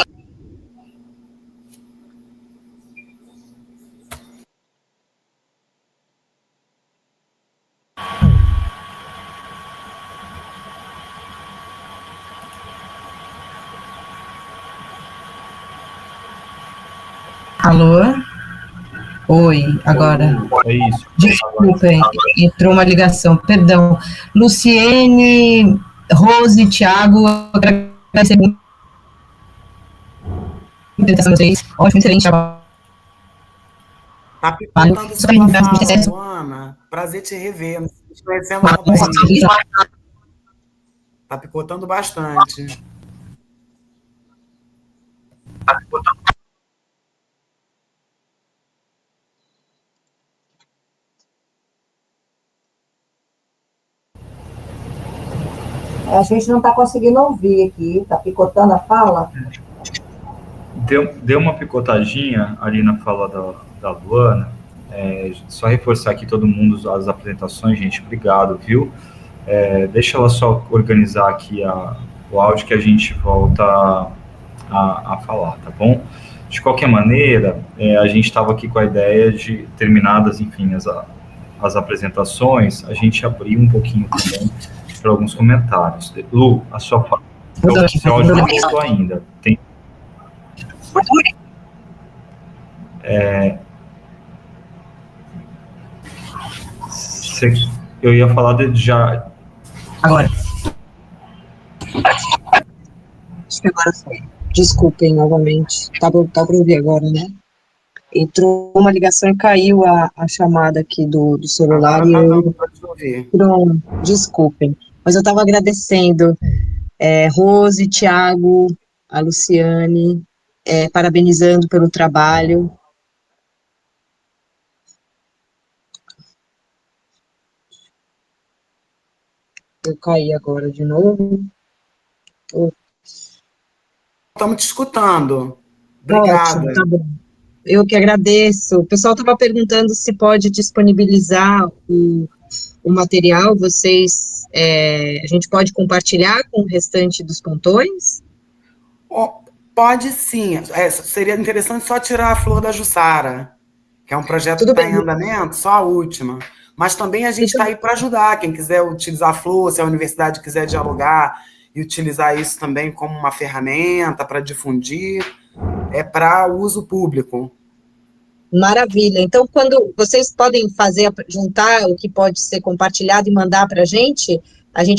Alô? Oi, agora.
É isso.
Desculpem, entrou uma ligação, perdão. Luciene, Rose, Thiago, agradecer muito a apresentação de vocês. Ótimo, excelente trabalho.
Tá picotando sua fala, Ana. Prazer te rever. Nos conhecemos na Bahia. Tá picotando bastante.
A gente não está conseguindo ouvir aqui, está picotando a fala.
Deu uma picotadinha ali na fala da Luana. Só reforçar aqui todo mundo as apresentações, gente. Obrigado, viu? Deixa ela só organizar aqui o áudio que a gente volta a falar, tá bom? De qualquer maneira, a gente estava aqui com a ideia de, terminadas, enfim, as apresentações, a gente abrir um pouquinho também para alguns comentários. Lu, a sua fala. Seu áudio não voltou ainda. Eu ia falar já.
Agora. Acho que agora foi. Desculpem novamente. Tá para ouvir agora, né? Entrou uma ligação e caiu a chamada aqui do celular e eu... Pronto, desculpem. Mas eu estava agradecendo Rose, Thiago, a Luciane, parabenizando pelo trabalho. Eu caí agora de novo.
Estamos te escutando. Obrigada.
Ótimo, tá bom. Eu que agradeço. O pessoal estava perguntando se pode disponibilizar o material, a gente pode compartilhar com o restante dos pontões?
Pode sim. Seria interessante só tirar a Flor da Jussara, que é um projeto que está em andamento, só a última. Mas também a gente está aí para ajudar, quem quiser utilizar a Flor, se a universidade quiser dialogar e utilizar isso também como uma ferramenta para difundir, é para uso público.
Maravilha. Então, quando vocês podem juntar o que pode ser compartilhado e mandar para a gente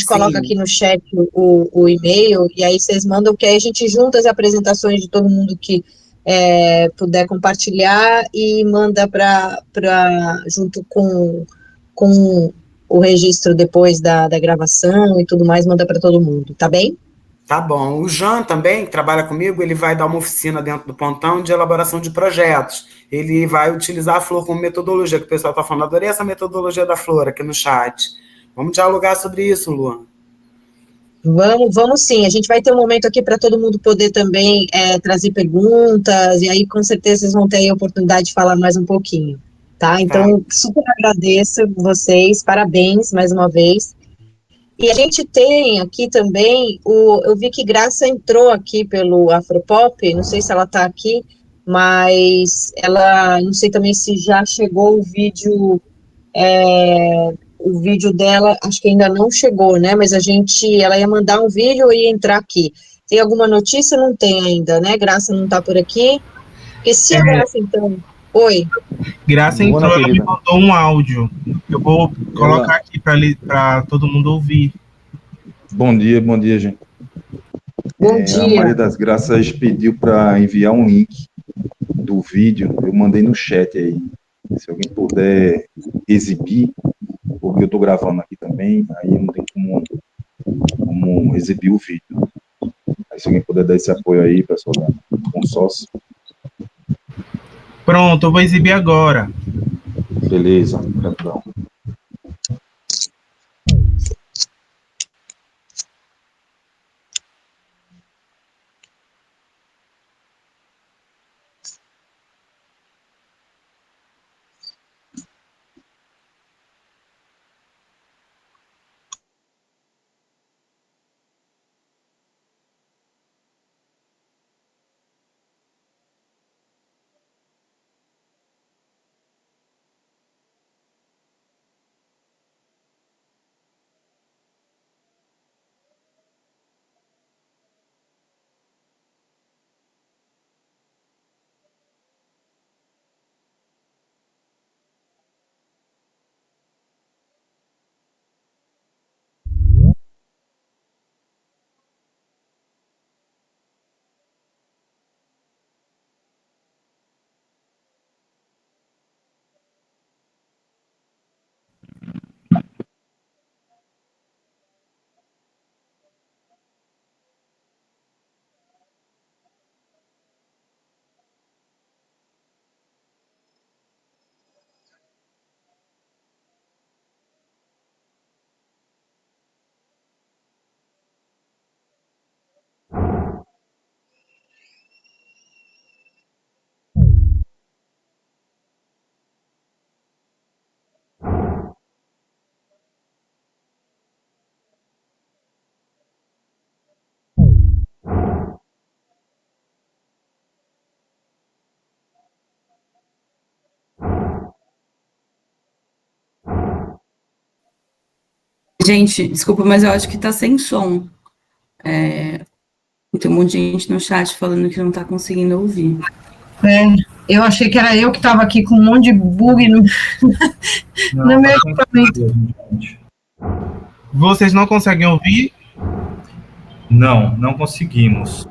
coloca aqui no chat o e-mail, e aí vocês mandam, que aí a gente junta as apresentações de todo mundo que puder compartilhar e manda junto com o registro depois da gravação e tudo mais, manda para todo mundo, tá bem?
Tá bom. O Jean também, que trabalha comigo, ele vai dar uma oficina dentro do Pontão de elaboração de projetos. Ele vai utilizar a Flor como metodologia, que o pessoal está falando. Adorei essa metodologia da Flor aqui no chat. Vamos dialogar sobre isso, Luan.
Vamos sim. A gente vai ter um momento aqui para todo mundo poder também trazer perguntas, e aí com certeza vocês vão ter a oportunidade de falar mais um pouquinho, tá? Então, super agradeço vocês, parabéns mais uma vez. E a gente tem aqui também, eu vi que Graça entrou aqui pelo Afropop, não sei se ela está aqui, mas ela, não sei também se já chegou o vídeo dela, acho que ainda não chegou, né, mas ela ia mandar um vídeo e ia entrar aqui. Tem alguma notícia? Não tem ainda, né, Graça não está por aqui, porque se a Graça, então... Oi.
Graça entrou, ela me mandou um áudio. Eu vou colocar aqui para todo mundo ouvir.
Bom dia, gente.
Bom dia.
A Maria das Graças pediu para enviar um link do vídeo. Eu mandei no chat aí. Se alguém puder exibir, porque eu estou gravando aqui também, aí não tem como exibir o vídeo. Aí se alguém puder dar esse apoio aí, pessoal da consórcio.
Pronto, eu vou exibir agora.
Beleza, gratidão.
Gente, desculpa, mas eu acho que tá sem som. Tem um monte de gente no chat falando que não tá conseguindo ouvir.
Eu achei que era eu que estava aqui com um monte de bug no meu equipamento.
Vocês não conseguem ouvir?
Não conseguimos.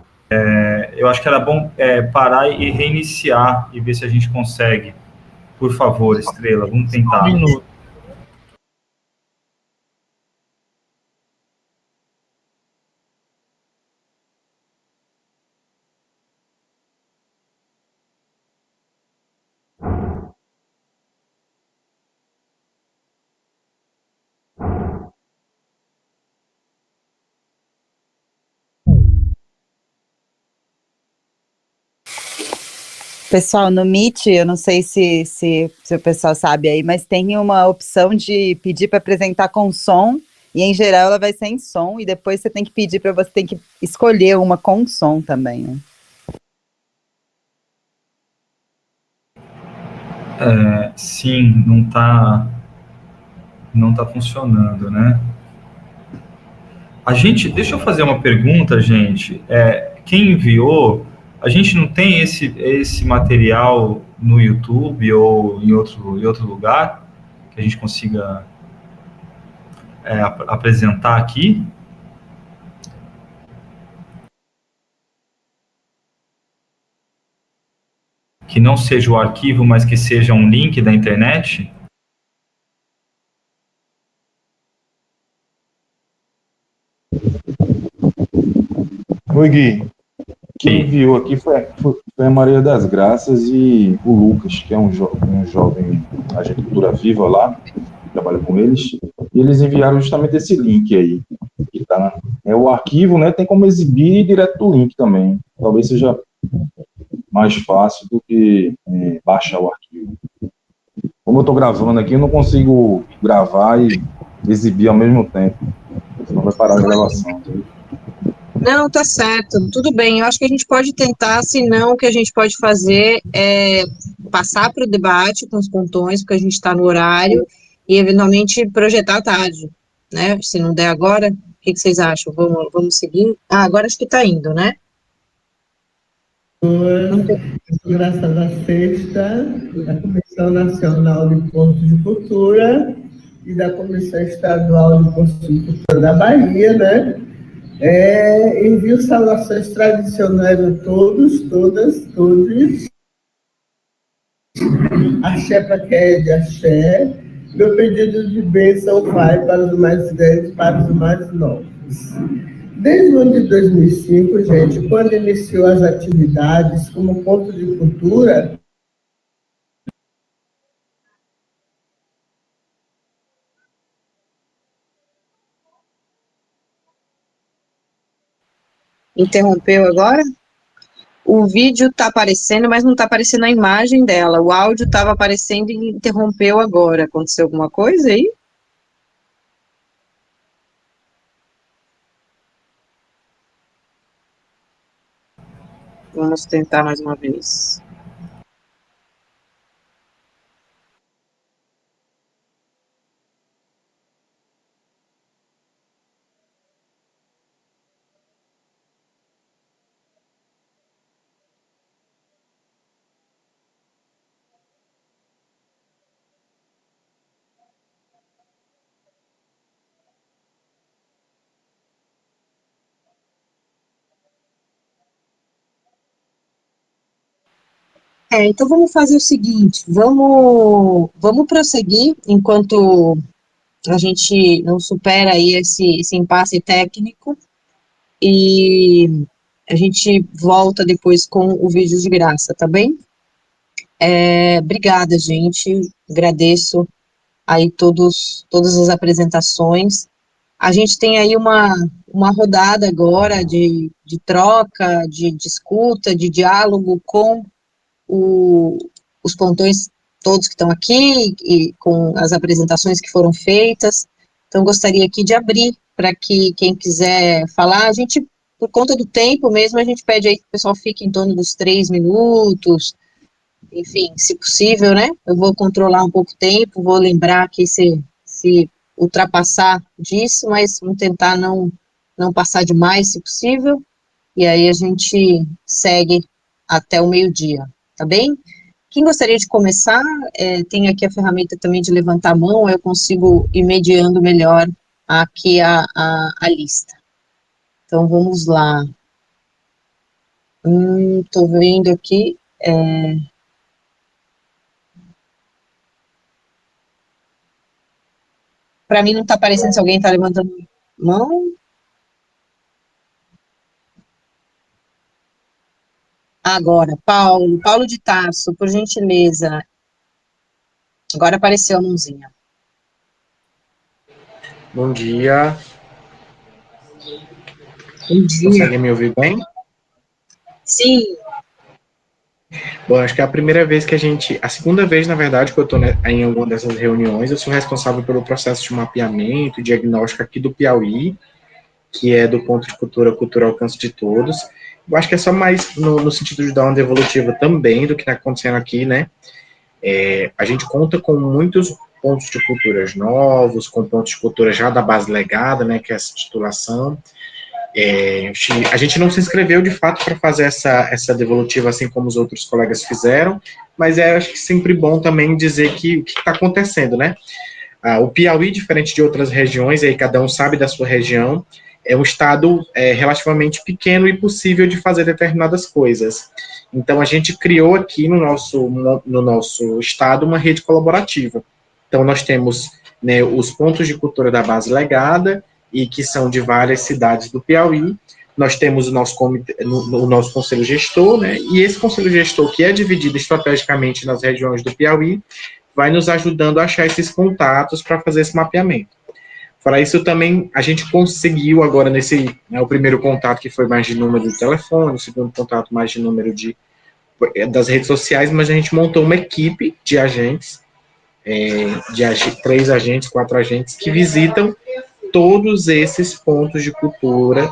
Eu acho que era bom parar e reiniciar e ver se a gente consegue. Por favor, Estrela, vamos tentar.
Um minuto.
Pessoal, no Meet, eu não sei se o pessoal sabe aí, mas tem uma opção de pedir para apresentar com som, e em geral ela vai sem som, e depois você tem que pedir para você tem que escolher uma com som também, né?
Sim, não tá funcionando, né? Deixa eu fazer uma pergunta, gente. Quem enviou, a gente não tem esse material no YouTube ou em outro lugar que a gente consiga apresentar aqui? Que não seja o arquivo, mas que seja um link da internet?
Oi, Gui. Quem enviou aqui foi a Maria das Graças e o Lucas, que é um jovem agente de cultura viva lá, que trabalha com eles, e eles enviaram justamente esse link aí, que tá, o arquivo, né, tem como exibir direto do link também, talvez seja mais fácil do que baixar o arquivo. Como eu estou gravando aqui, eu não consigo gravar e exibir ao mesmo tempo, senão vai parar a gravação.
Não, tá certo, tudo bem. Eu acho que a gente pode tentar, se não, o que a gente pode fazer é passar para o debate com os pontões, porque a gente está no horário, e eventualmente projetar à tarde, né? Se não der agora, o que vocês acham? Vamos seguir? Agora acho que está indo, né?
Graça da Sexta, da Comissão Nacional de Pontos de Cultura e da Comissão Estadual de Pontos de Cultura da Bahia, né? Envio saudações tradicionais a todos, todas, todos. Axé para quem é de axé. Meu pedido de bênção vai para os mais velhos, para os mais novos. Desde o ano de 2005, gente, quando iniciou as atividades como ponto de cultura,
Interrompeu agora? O vídeo está aparecendo, mas não está aparecendo a imagem dela. O áudio estava aparecendo e interrompeu agora. Aconteceu alguma coisa aí? Vamos tentar mais uma vez. Então vamos fazer o seguinte, vamos prosseguir enquanto a gente não supera aí esse impasse técnico e a gente volta depois com o vídeo de graça, tá bem? Obrigada, gente, agradeço aí todas as apresentações. A gente tem aí uma rodada agora de troca, de escuta, de diálogo com os pontões todos que estão aqui, e com as apresentações que foram feitas. Então, gostaria aqui de abrir para que quem quiser falar, a gente, por conta do tempo mesmo, a gente pede aí que o pessoal fique em torno dos 3 minutos, enfim, se possível, né? Eu vou controlar um pouco o tempo, vou lembrar aqui se ultrapassar disso, mas vamos tentar não passar demais, se possível, e aí a gente segue até o meio-dia, tá bem? Quem gostaria de começar, tem aqui a ferramenta também de levantar a mão, eu consigo ir mediando melhor aqui a lista. Então, vamos lá. Estou vendo aqui, para mim não está aparecendo se alguém está levantando mão. Agora, Paulo de Tarso, por gentileza. Agora apareceu a mãozinha.
Bom dia.
Bom dia.
Consegue me ouvir bem?
Sim.
Bom, acho que é a primeira vez que a segunda vez, na verdade, que eu estou em alguma dessas reuniões, eu sou responsável pelo processo de mapeamento e diagnóstico aqui do Piauí, que é do ponto de cultura ao alcance de todos. Eu acho que é só mais no sentido de dar uma devolutiva também do que está acontecendo aqui, né? A gente conta com muitos pontos de culturas novos, com pontos de cultura já da base legada, né, que é essa titulação. A gente não se inscreveu, de fato, para fazer essa devolutiva, assim como os outros colegas fizeram, mas acho que sempre bom também dizer o que está acontecendo, né? O Piauí, diferente de outras regiões, aí cada um sabe da sua região, é um estado relativamente pequeno e possível de fazer determinadas coisas. Então, a gente criou aqui no nosso estado uma rede colaborativa. Então, nós temos, né, os pontos de cultura da base legada, e que são de várias cidades do Piauí. Nós temos o nosso conselho gestor, né, e esse conselho gestor, que é dividido estrategicamente nas regiões do Piauí, vai nos ajudando a achar esses contatos para fazer esse mapeamento. Fora isso, também a gente conseguiu agora o primeiro contato, que foi mais de número de telefone, o segundo contato mais de número das redes sociais, mas a gente montou uma equipe de agentes, 3 agentes, 4 agentes, que visitam todos esses pontos de cultura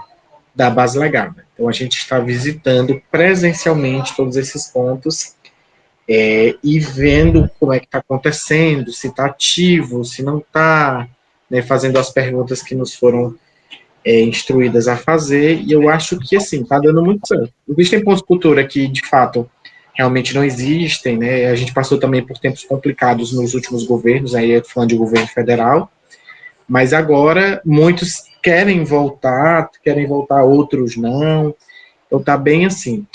da base legada. Então, a gente está visitando presencialmente todos esses pontos e vendo como é que está acontecendo, se está ativo, se não está, né, fazendo as perguntas que nos foram instruídas a fazer, e eu acho que, assim, está dando muito certo. Existem pontos de cultura que, de fato, realmente não existem, né, a gente passou também por tempos complicados nos últimos governos, aí eu tô falando de governo federal, mas agora muitos querem voltar, outros não, então tá bem assim.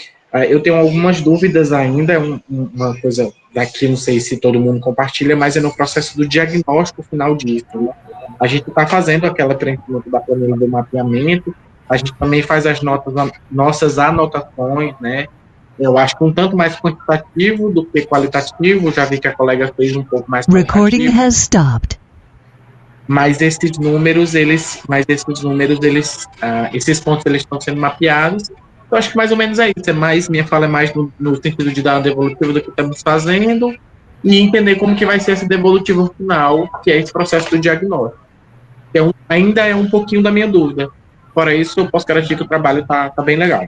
Eu tenho algumas dúvidas ainda, uma coisa daqui, não sei se todo mundo compartilha, mas é no processo do diagnóstico final disso, né? A gente está fazendo aquela preenchimento da planilha do mapeamento, a gente também faz as nossas anotações, né? Eu acho que um tanto mais quantitativo do que qualitativo, já vi que a colega fez um pouco mais
Recording has stopped.
Mas esses números, esses pontos, eles estão sendo mapeados. Eu acho que mais ou menos é isso. Minha fala é mais no sentido de dar uma devolutiva do que estamos fazendo e entender como que vai ser esse devolutivo final, que é esse processo do diagnóstico. Então, ainda é um pouquinho da minha dúvida. Fora isso, eu posso garantir que o trabalho tá bem legal.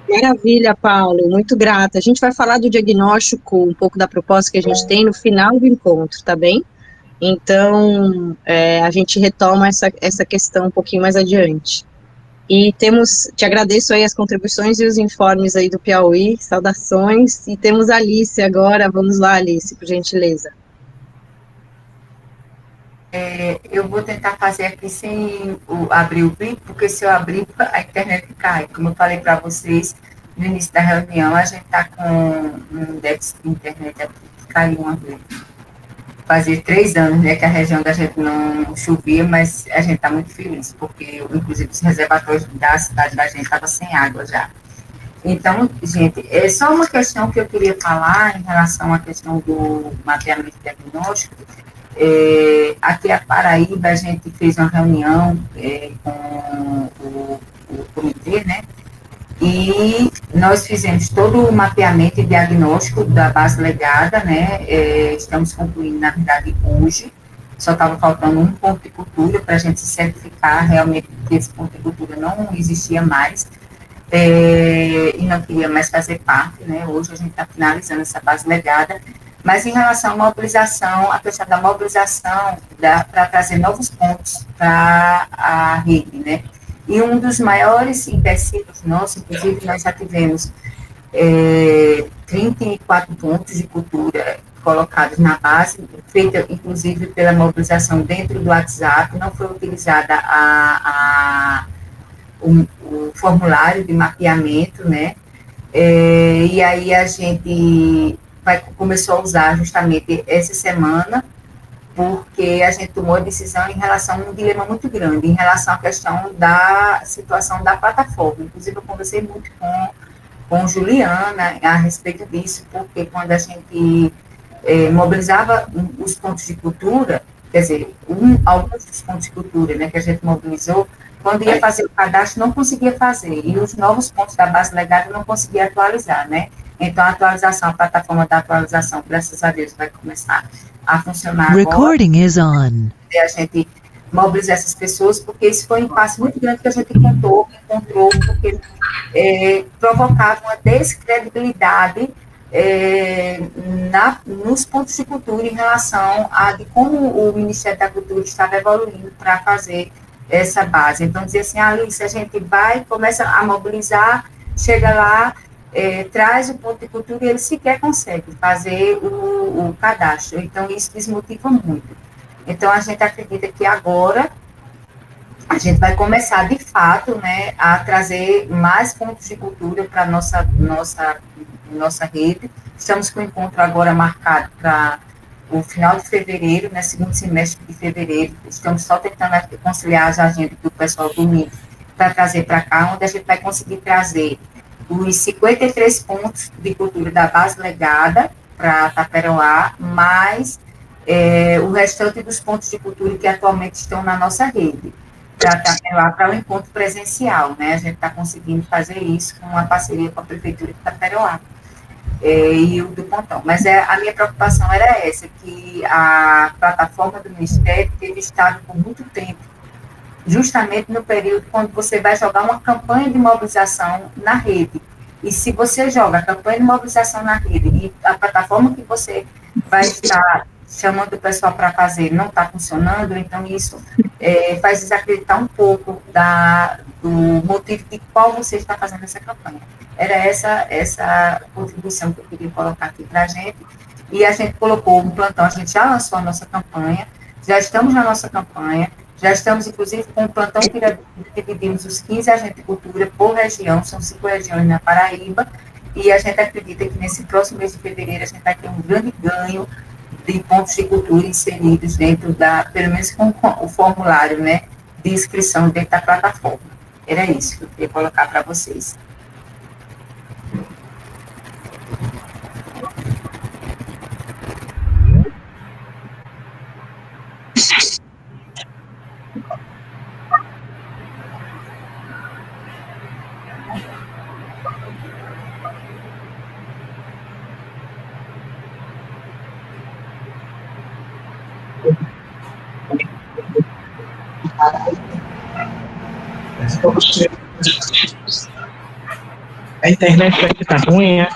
Maravilha, Paulo, muito grata. A gente vai falar do diagnóstico, um pouco da proposta que a gente tem no final do encontro, tá bem? Então, a gente retoma essa questão um pouquinho mais adiante. E te agradeço aí as contribuições e os informes aí do Piauí, saudações, e temos a Alice agora, vamos lá, Alice, por gentileza.
Eu vou tentar fazer aqui sem abrir o vídeo, porque se eu abrir, a internet cai. Como eu falei para vocês no início da reunião, a gente está com um déficit de internet aqui, que caiu uma vez. Fazia 3 anos, né, que a região da gente não chovia, mas a gente está muito feliz, porque, inclusive, os reservatórios da cidade da gente estavam sem água já. Então, gente, é só uma questão que eu queria falar em relação à questão do mapeamento diagnóstico. Aqui a Paraíba, a gente fez uma reunião com o comitê, né? E nós fizemos todo o mapeamento e diagnóstico da base legada, né? Estamos concluindo, na verdade, hoje. Só estava faltando um ponto de cultura para a gente se certificar realmente que esse ponto de cultura não existia mais e não queria mais fazer parte, né? Hoje a gente está finalizando essa base legada. Mas em relação à mobilização, a questão da mobilização para trazer novos pontos para a rede, né? E um dos maiores empecilhos nossos, inclusive, nós já tivemos 34 pontos de cultura colocados na base, feita, inclusive, pela mobilização dentro do WhatsApp, não foi utilizada o formulário de mapeamento, né? E aí a gente começou a usar justamente essa semana, porque a gente tomou a decisão em relação a um dilema muito grande, em relação à questão da situação da plataforma. Inclusive, eu conversei muito com Juliana a respeito disso, porque quando a gente mobilizava os pontos de cultura, quer dizer, alguns dos pontos de cultura, né, que a gente mobilizou, quando ia fazer o cadastro, não conseguia fazer, e os novos pontos da base legada não conseguia atualizar, né? Então, a plataforma da atualização, graças a Deus, vai começar a funcionar agora.
Recording is on.
E a gente mobilizar essas pessoas, porque isso foi um impasse muito grande que a gente encontrou porque provocava uma descredibilidade nos pontos de cultura em relação a de como o Ministério da Cultura estava evoluindo para fazer essa base. Então, dizer assim, Alice, a gente vai, começa a mobilizar, chega lá, traz o ponto de cultura e ele sequer consegue fazer o cadastro. Então, isso desmotiva muito. Então, a gente acredita que agora a gente vai começar, de fato, né, a trazer mais pontos de cultura para a nossa rede. Estamos com o encontro agora marcado para o final de fevereiro, né, segundo semestre de fevereiro. Estamos só tentando conciliar as agendas do pessoal do MIT para trazer para cá, onde a gente vai conseguir trazer os 53 pontos de cultura da base legada para Taperoá, mais o restante dos pontos de cultura que atualmente estão na nossa rede, para o encontro presencial, né? A gente está conseguindo fazer isso com uma parceria com a Prefeitura de Taperoá e o do Pontão. Mas a minha preocupação era essa, que a plataforma do Ministério teve estado por muito tempo, justamente no período quando você vai jogar uma campanha de mobilização na rede. E se você joga a campanha de mobilização na rede e a plataforma que você vai estar chamando o pessoal para fazer não está funcionando, então isso faz desacreditar um pouco do motivo de qual você está fazendo essa campanha. Era essa contribuição que eu queria colocar aqui para a gente, e a gente colocou um plantão, a gente já lançou a nossa campanha, já estamos na nossa campanha, já estamos, inclusive, com um plantão que dividimos os 15 agentes de cultura por região, são 5 regiões na Paraíba, e a gente acredita que nesse próximo mês de fevereiro a gente vai ter um grande ganho de pontos de cultura inseridos dentro pelo menos com o formulário, né, de inscrição dentro da plataforma. Era isso que eu queria colocar para vocês.
A internet aqui tá ruim, é?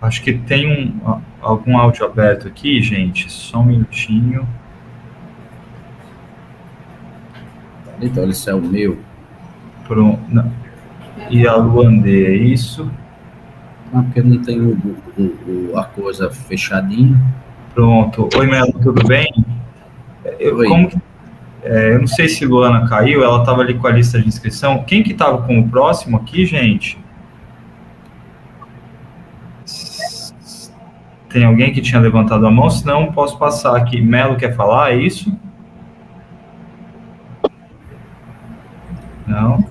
Acho que tem algum áudio aberto aqui, gente. Só um minutinho.
Então, esse é o meu.
Pronto. Não. E a Luandê, é isso?
Não, porque não tem a coisa fechadinha.
Pronto. Oi, Melo, tudo bem?
Oi.
Eu não sei se Luana caiu, ela estava ali com a lista de inscrição. Quem que estava com o próximo aqui, gente? Tem alguém que tinha levantado a mão? Senão, posso passar aqui. Melo quer falar, é isso? Não?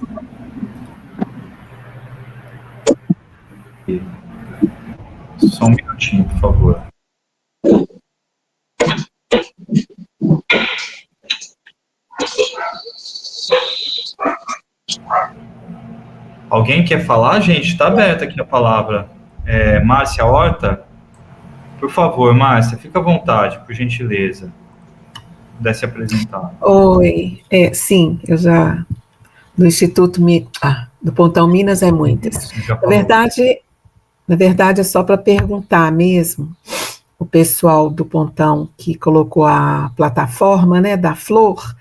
Só um minutinho, por favor. Alguém quer falar, gente? Está aberta aqui a palavra. Márcia Horta? Por favor, Márcia, fica à vontade, por gentileza. Pudesse apresentar.
Oi, sim, eu já... Do Instituto do Pontão Minas é muitas. Na verdade, é só para perguntar mesmo, o pessoal do Pontão que colocou a plataforma, né, da Flor,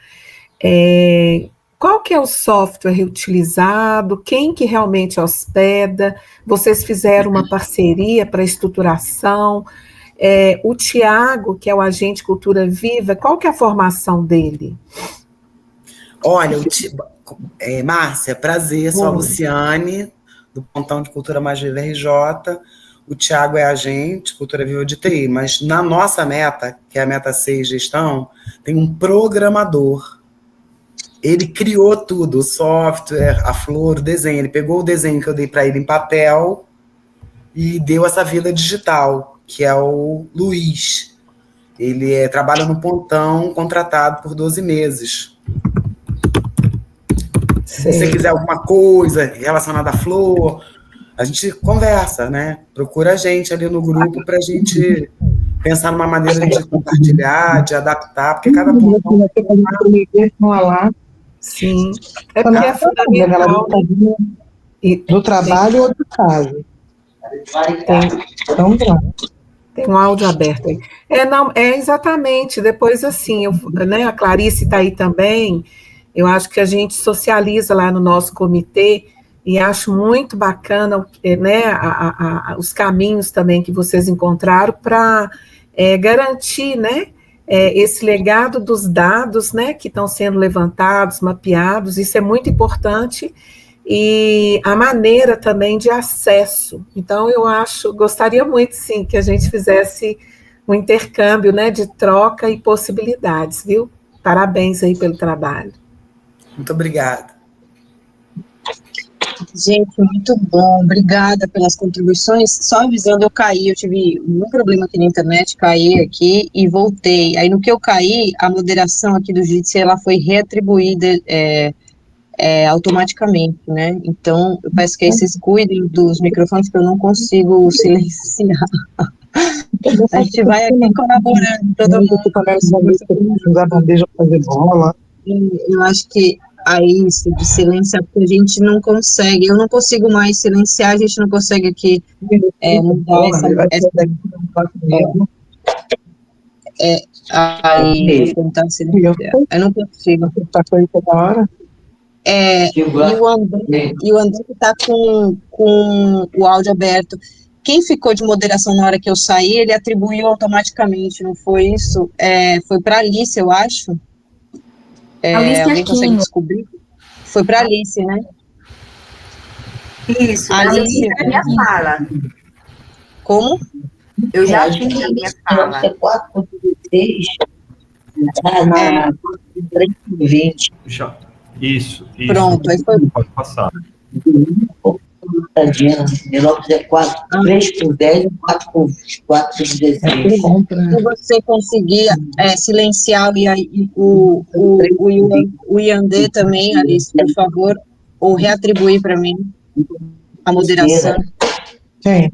qual que é o software utilizado, quem que realmente hospeda, vocês fizeram uma parceria para estruturação, o Tiago, que é o agente Cultura Viva, qual que é a formação dele?
Olha, Márcia, prazer, sou a Luciane, do Pontão de Cultura Mais Viva RJ, o Tiago é agente, Cultura Viva de TI, mas na nossa meta, que é a meta 6, gestão, tem um programador. ele criou tudo, o software, a flor, o desenho. Ele pegou o desenho que eu dei para ele em papel e deu essa vida digital, que é o Luiz. Ele trabalha no Pontão, contratado por 12 meses. Se você quiser alguma coisa relacionada à flor, a gente conversa, né? Procura a gente ali no grupo para a gente pensar numa maneira de compartilhar, de adaptar, porque cada pontão...
Sim, é porque é fundamental.
Do trabalho ou do caso. Então,
tem um áudio aberto aí. É exatamente, depois assim, né, a Clarice está aí também, eu acho que a gente socializa lá no nosso comitê, e acho muito bacana, né, os caminhos também que vocês encontraram para garantir, né, esse legado dos dados, né, que estão sendo levantados, mapeados, isso é muito importante, e a maneira também de acesso. Então, eu gostaria muito, sim, que a gente fizesse um intercâmbio, né, de troca e possibilidades, viu? Parabéns aí pelo trabalho.
Muito obrigada.
Gente, muito bom, obrigada pelas contribuições. Só avisando, eu caí, eu tive um problema aqui na internet, caí aqui e voltei. Aí no que eu caí, a moderação aqui do Jitsi, ela foi reatribuída automaticamente, né? Então, eu peço que aí vocês cuidem dos microfones, que eu não consigo silenciar. A gente vai aqui colaborando, todo mundo.
Usar bandeja para fazer bola.
Eu acho que isso de silenciar, porque a gente não consegue, eu não consigo mais silenciar, a gente não consegue aqui mudar essa aí, tentar silenciar, eu não consigo.
Tá com ele toda hora?
E o André que tá com o áudio aberto. Quem ficou de moderação na hora que eu saí, ele atribuiu automaticamente, não foi isso? Foi para Alice, eu acho. Alguém consegue descobrir? Foi para Alice, né?
Isso, Alice, a minha fala.
Como?
Eu já tinha a minha fala.
4.16 20.
Isso.
Pronto, aí foi.
Pode passar.
19 é 4, 3 por 10, 4 por 16.
Se você conseguir silenciar o Iandê também, Alice, por favor, ou reatribuir para mim a moderação.
Quem?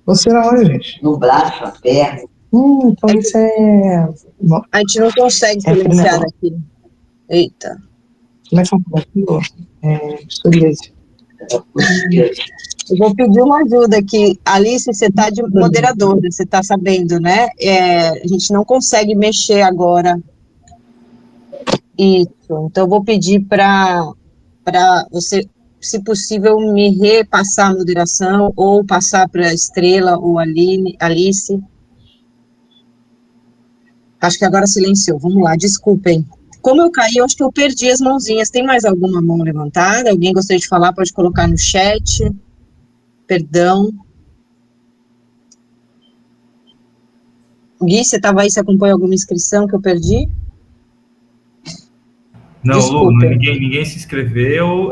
Você era onde, gente?
No braço, a perna.
Então isso é...
A gente não consegue silenciar daqui. Eita.
Como é que é
Eu vou pedir uma ajuda aqui. Alice, você está de moderadora, você está sabendo, né? A gente não consegue mexer agora. Isso. Então, eu vou pedir para você, se possível, me repassar a moderação ou passar para a Estrela ou Alice. Acho que agora silenciou. Vamos lá, desculpem. Como eu caí, eu acho que eu perdi as mãozinhas. Tem mais alguma mão levantada? Alguém gostaria de falar? Pode colocar no chat. Perdão. Gui, você estava aí, você acompanha alguma inscrição que eu perdi?
Não, Lu, ninguém se inscreveu.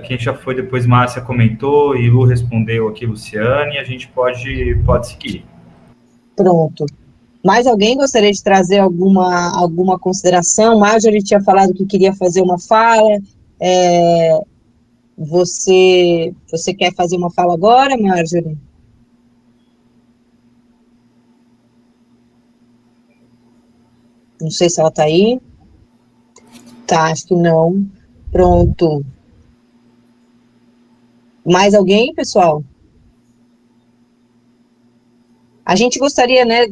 Quem já foi depois, Márcia comentou, e Lu respondeu aqui, Luciane, a gente pode seguir.
Pronto. Mais alguém gostaria de trazer alguma consideração? Marjorie tinha falado que queria fazer uma fala. Você quer fazer uma fala agora, Marjorie? Não sei se ela está aí. Tá, acho que não. Pronto. Mais alguém, pessoal? A gente gostaria, né,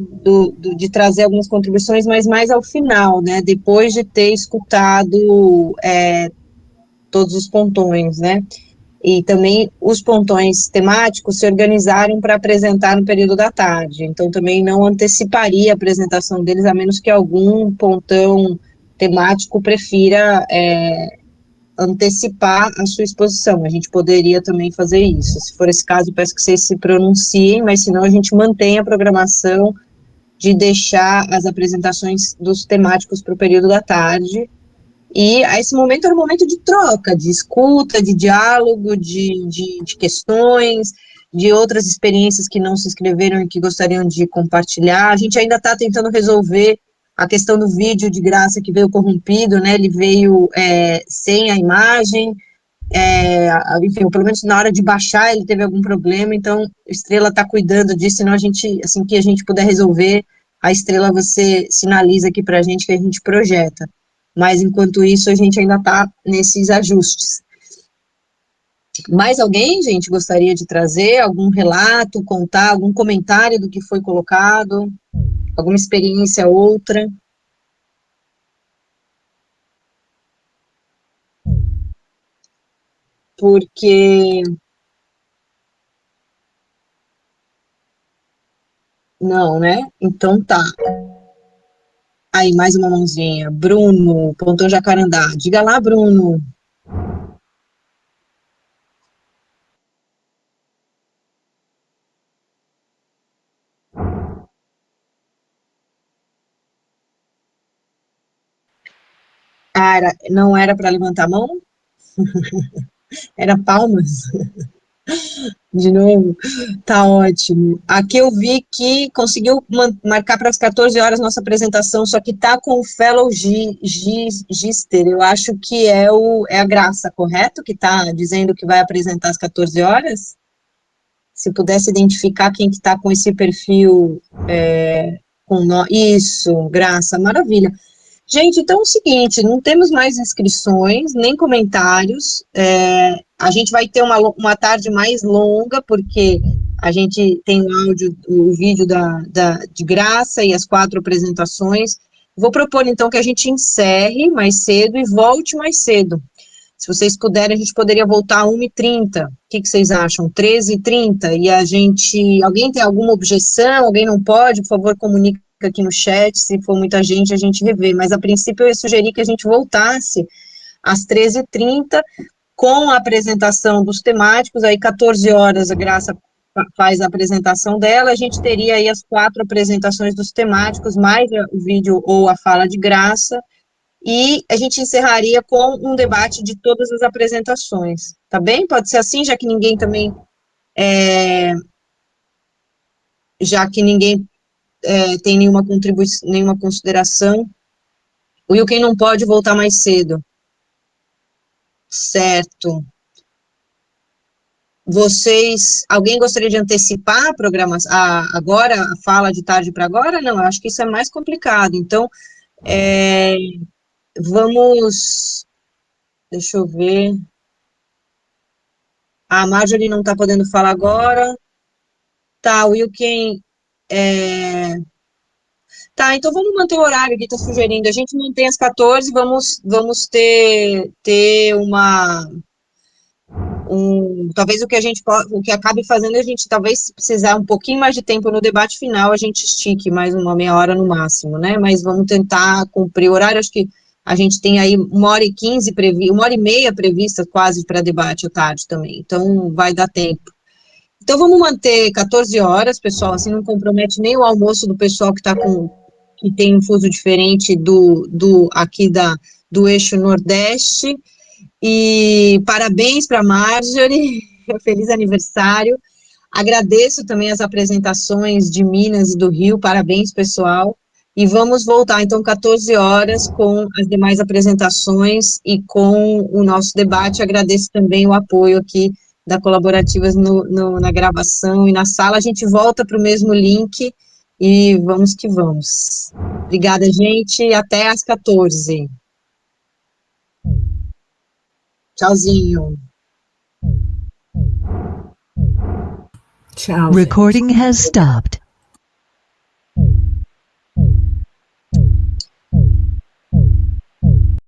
de trazer algumas contribuições, mas mais ao final, né, depois de ter escutado todos os pontões, né, e também os pontões temáticos se organizaram para apresentar no período da tarde, então também não anteciparia a apresentação deles, a menos que algum pontão temático prefira antecipar a sua exposição. A gente poderia também fazer isso. Se for esse caso, peço que vocês se pronunciem, mas senão a gente mantém a programação de deixar as apresentações dos temáticos para o período da tarde, E esse momento era um momento de troca, de escuta, de diálogo, de questões, de outras experiências que não se inscreveram e que gostariam de compartilhar. A gente ainda está tentando resolver a questão do vídeo de graça que veio corrompido, né? Ele veio sem a imagem, enfim, pelo menos na hora de baixar ele teve algum problema, então a Estrela está cuidando disso, senão a gente, assim que a gente puder resolver, a Estrela você sinaliza aqui para a gente que a gente projeta. Mas, enquanto isso, a gente ainda está nesses ajustes. Mais alguém, gente, gostaria de trazer algum relato, contar algum comentário do que foi colocado? Alguma experiência outra? Porque... Não, né? Então tá. Aí, mais uma mãozinha. Bruno, Pontão Jacarandá. Diga lá, Bruno. Não era para levantar a mão? Era palmas? De novo? Tá ótimo. Aqui eu vi que conseguiu marcar para as 14 horas nossa apresentação, só que tá com o Fellow Gister. Eu acho que é a Graça, correto? Que tá dizendo que vai apresentar às 14 horas? Se pudesse identificar quem que tá com esse perfil Isso, Graça, maravilha. Gente, então é o seguinte, não temos mais inscrições, nem comentários, a gente vai ter uma tarde mais longa, porque a gente tem o vídeo de Graça e as 4 apresentações. Vou propor, então, que a gente encerre mais cedo e volte mais cedo. Se vocês puderem, a gente poderia voltar às 1h30. O que vocês acham? 13h30? E alguém tem alguma objeção? Alguém não pode? Por favor, comunique aqui no chat. Se for muita gente, a gente revê. Mas, a princípio, eu ia sugerir que a gente voltasse às 13h30 com a apresentação dos temáticos. Aí, 14 horas, a Graça faz a apresentação dela. A gente teria aí as 4 apresentações dos temáticos, mais o vídeo ou a fala de Graça. E a gente encerraria com um debate de todas as apresentações, tá bem? Pode ser assim, já que ninguém também, tem nenhuma contribuição, nenhuma consideração. O Wilken não pode voltar mais cedo. Certo. Alguém gostaria de antecipar a programação, agora, a fala de tarde para agora? Não, eu acho que isso é mais complicado. Então, deixa eu ver, a Marjorie não está podendo falar agora, tá, o Wilken, tá, então vamos manter o horário que está sugerindo, a gente mantém às 14, vamos ter talvez o que acabe fazendo, a gente talvez precisar um pouquinho mais de tempo no debate final, a gente estique mais uma meia hora no máximo, né, mas vamos tentar cumprir o horário, acho que a gente tem aí 1h15 1h30 prevista quase para debate à tarde também, então vai dar tempo. Então vamos manter 14 horas, pessoal, assim não compromete nem o almoço do pessoal que tem um fuso diferente aqui do eixo Nordeste. E parabéns para a Marjorie, feliz aniversário. Agradeço também as apresentações de Minas e do Rio, parabéns, pessoal. E vamos voltar, então, 14 horas com as demais apresentações e com o nosso debate. Agradeço também o apoio aqui da Colaborativas na gravação e na sala. A gente volta para o mesmo link e vamos que vamos. Obrigada, gente, até às 14. Tchauzinho.
Tchau.
Recording has stopped.